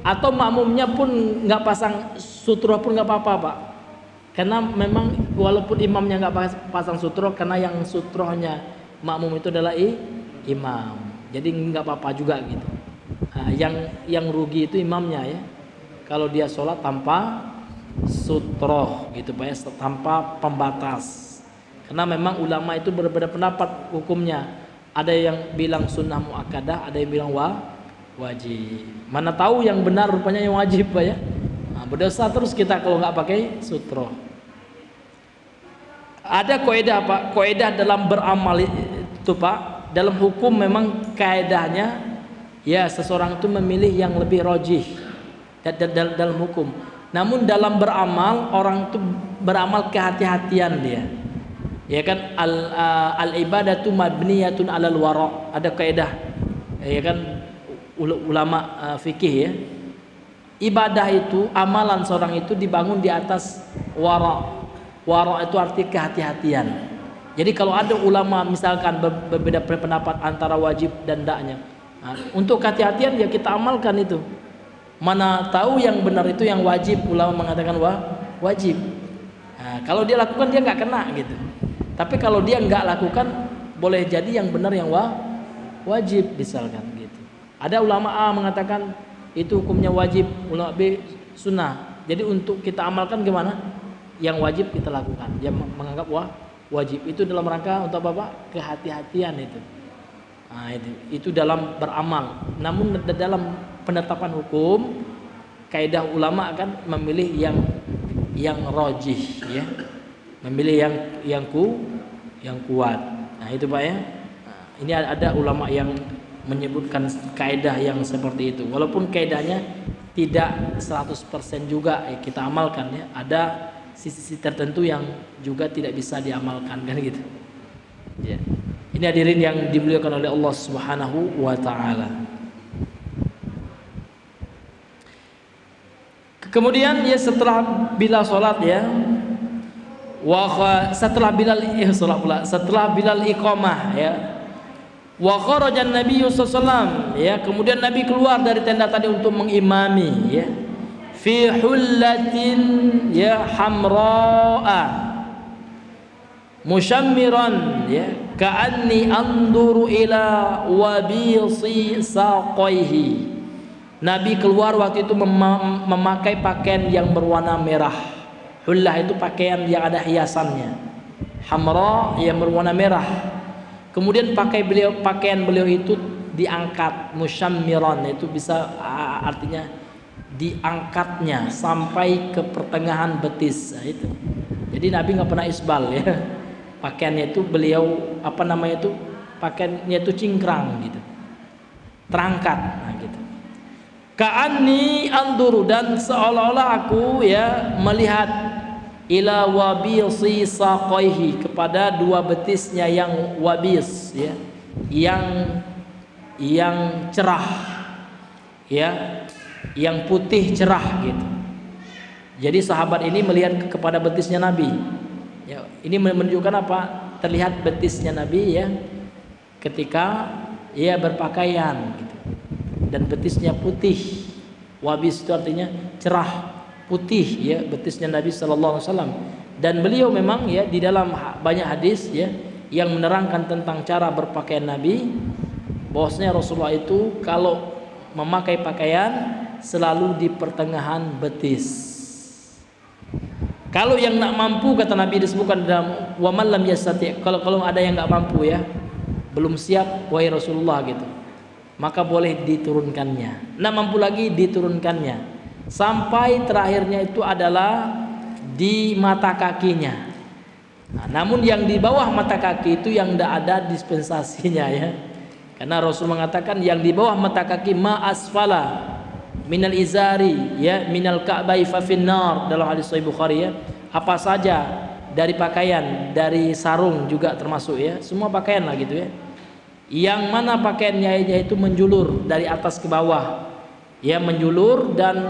atau makmumnya pun nggak pasang sutro pun nggak apa-apa Pak, karena memang walaupun imamnya nggak pasang sutro, karena yang sutrohnya makmum itu adalah imam, jadi nggak apa-apa juga gitu. Nah, yang rugi itu imamnya ya, kalau dia sholat tanpa sutroh gitu Pak ya, tanpa pembatas. Karena memang ulama itu berbeda pendapat hukumnya, ada yang bilang sunnah muakkadah, ada yang bilang wajib. Mana tahu yang benar rupanya yang wajib Pak ya. Berdosa terus kita kalau nggak pakai sutro. Ada kaidah Pak, kaidah dalam beramal itu Pak, dalam hukum memang kaidahnya ya seseorang itu memilih yang lebih rajih dalam hukum. Namun dalam beramal orang itu beramal kehati-hatian dia. Ya kan al ibadatu mabniyatun alal wara'. Ada kaidah ya kan ulama fikih ya. Ibadah itu, amalan seorang itu dibangun di atas wara'. Wara' itu arti kehati-hatian. Jadi kalau ada ulama misalkan berbeda pendapat antara wajib dan tidaknya, untuk kehati-hatian ya kita amalkan itu. Mana tahu yang benar itu yang wajib, ulama mengatakan wajib. Kalau dia lakukan dia nggak kena gitu. Tapi kalau dia nggak lakukan boleh jadi yang benar yang wajib misalkan gitu. Ada ulama A mengatakan itu hukumnya wajib, ulama B sunnah. Jadi untuk kita amalkan gimana? Yang wajib kita lakukan. Dia menganggap wajib itu dalam rangka untuk apa? Kehati-hatian itu. Itu dalam beramal. Namun dalam penetapan hukum, kaidah ulama kan memilih yang rajih ya. Memilih yang kuat. Nah, itu Pak ya. Ini ada ulama yang menyebutkan kaidah yang seperti itu. Walaupun kaidahnya tidak 100% juga kita amalkan ya. Ada sisi tertentu yang juga tidak bisa diamalkan kan gitu. Ya. Ini hadirin yang dimuliakan oleh Allah Subhanahu wa taala. Kemudian ya setelah Bilal salat ya, setelah Bilal iqamah ya, wa kharaja an-nabiy sallallahu ya, kemudian Nabi keluar dari tenda tadi untuk mengimami ya, fi hullatin ya hamra'a mushammiran ya, ka'anni anduru ila wabisi saqaihi. Nabi keluar waktu itu memakai pakaian yang berwarna merah. Hullah itu pakaian yang ada hiasannya. Hamra yang berwarna merah. Kemudian pakaian beliau itu diangkat, musyammiran itu bisa artinya diangkatnya sampai ke pertengahan betis. Nah, itu. Jadi Nabi nggak pernah isbal ya. Pakaiannya itu beliau pakaiannya itu cingkrang gitu. Terangkat nah gitu. Ka'anni anduru, dan seolah-olah aku ya melihat ila wabisi saqaihi, kepada dua betisnya yang wabis ya, yang cerah ya, yang putih cerah gitu. Jadi sahabat ini melihat kepada betisnya Nabi ya, ini menunjukkan apa? Terlihat betisnya Nabi ya ketika ia berpakaian gitu. Dan betisnya putih. Wabis itu artinya cerah, putih ya betisnya Nabi sallallahu alaihi wasallam. Dan beliau memang ya di dalam banyak hadis ya yang menerangkan tentang cara berpakaian Nabi, bahwasanya Rasulullah itu kalau memakai pakaian selalu di pertengahan betis. Kalau yang nak mampu, kata Nabi disebutkan dalam wa man lam yastati', kalau ada yang enggak mampu ya, belum siap wahai Rasulullah gitu, maka boleh diturunkannya. Nah, mampu lagi diturunkannya sampai terakhirnya itu adalah di mata kakinya. Nah, namun yang di bawah mata kaki itu yang tidak ada dispensasinya ya. Karena Rasul mengatakan yang di bawah mata kaki ma asfala minal izari ya minal ka'bai fa finnar, dalam hadis Sahih Bukhari ya. Apa saja dari pakaian, dari sarung juga termasuk ya. Semua pakaian lah gitu ya. Yang mana pakaiannya itu menjulur dari atas ke bawah ya, menjulur dan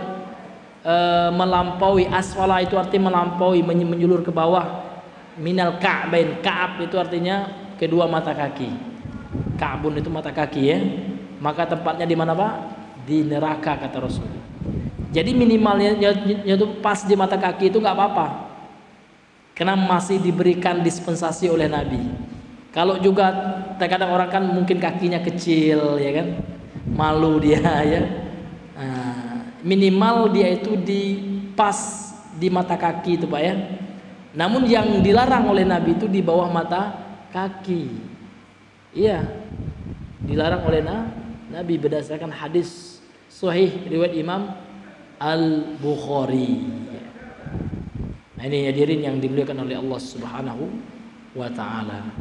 melampaui. Asfala itu artinya melampaui, menjulur ke bawah. Minal ka'bain, ka'ab itu artinya kedua mata kaki. Ka'bun itu mata kaki ya. Maka tempatnya di mana Pak? Di neraka kata Rasul. Jadi minimalnya itu pas di mata kaki itu nggak apa-apa, karena masih diberikan dispensasi oleh Nabi. Kalau juga terkadang orang kan mungkin kakinya kecil ya kan, malu dia ya. Minimal dia itu di pas di mata kaki itu Pak ya. Namun yang dilarang oleh Nabi itu di bawah mata kaki. Iya, dilarang oleh Nabi berdasarkan hadis sahih riwayat Imam Al-Bukhari. Nah, ini hadirin yang dimuliakan oleh Allah Subhanahu wa taala.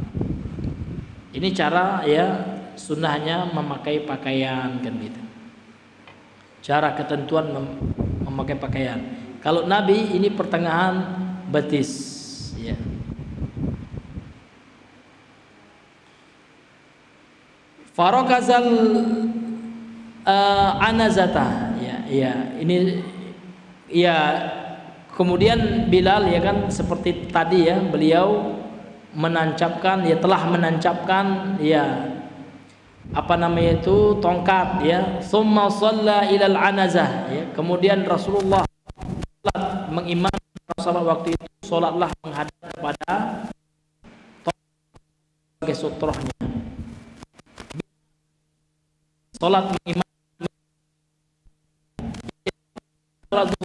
Ini cara ya sunnahnya memakai pakaian kan gitu. Cara ketentuan memakai pakaian. Kalau Nabi ini pertengahan betis ya. Farakazal anazata ya ini ya. Kemudian Bilal ya kan seperti tadi ya, beliau menancapkan ya, telah menancapkan ya apa namanya itu tongkat ya. Tsumma shalla ilal anazah ya. Kemudian Rasulullah salat mengimamkan salat waktu itu, salatlah menghadap kepada tongkat sebagai sutrohnya. Salat mengimam salat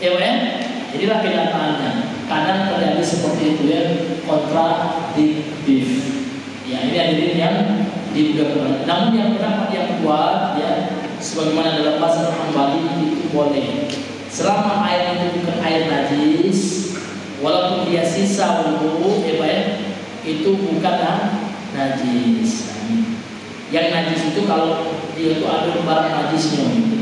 Ya, jadilah kenyataannya. Kadang terjadi seperti itu ya, kontradiktif. Ya, ini hadirin yang dibuka. Namun yang pendapat yang kuat ya, sebagaimana dalam bahasa Hambali itu boleh. Selama air itu bukan air najis, walaupun dia sisa wudu, ya, itu bukan najis. Yang najis itu kalau dia itu ada barang najisnya, gitu.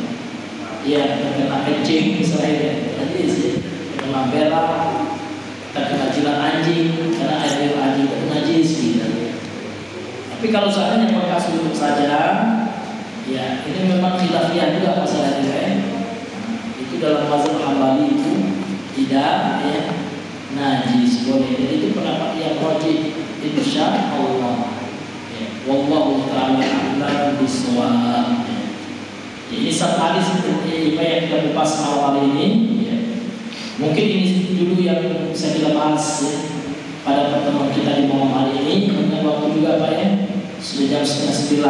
Ya, terkena kencing misalnya, najis ya, terkena berak, terkena jilat anjing, karena air anjing itu najis gitu. Tapi kalau seandainya bekas untuk saja, ya ini memang khilafiyah juga masalahnya ya. Itu dalam mazhab Hambali itu tidak ya najis, boleh. Jadi itu pendapat yang wajib insyaallah. Ya, wallahu taala a'lam bishawab. Ya, ini satu hadis seperti yang kita bahas awal ini. Ya. Mungkin ini dulu yang saya kita bahas ya, pada pertemuan kita di malam hari ini. Dengan waktu juga Pak ya, sudah jam 8:30.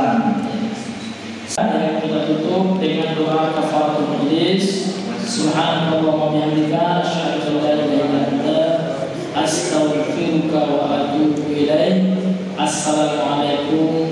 Yang kita tutup dengan doa kafaratul majlis. Subhanallah wa bihamdika asyhadu an la ilaha illa anta astaghfiruka wa atubu ilaik. Assalamualaikum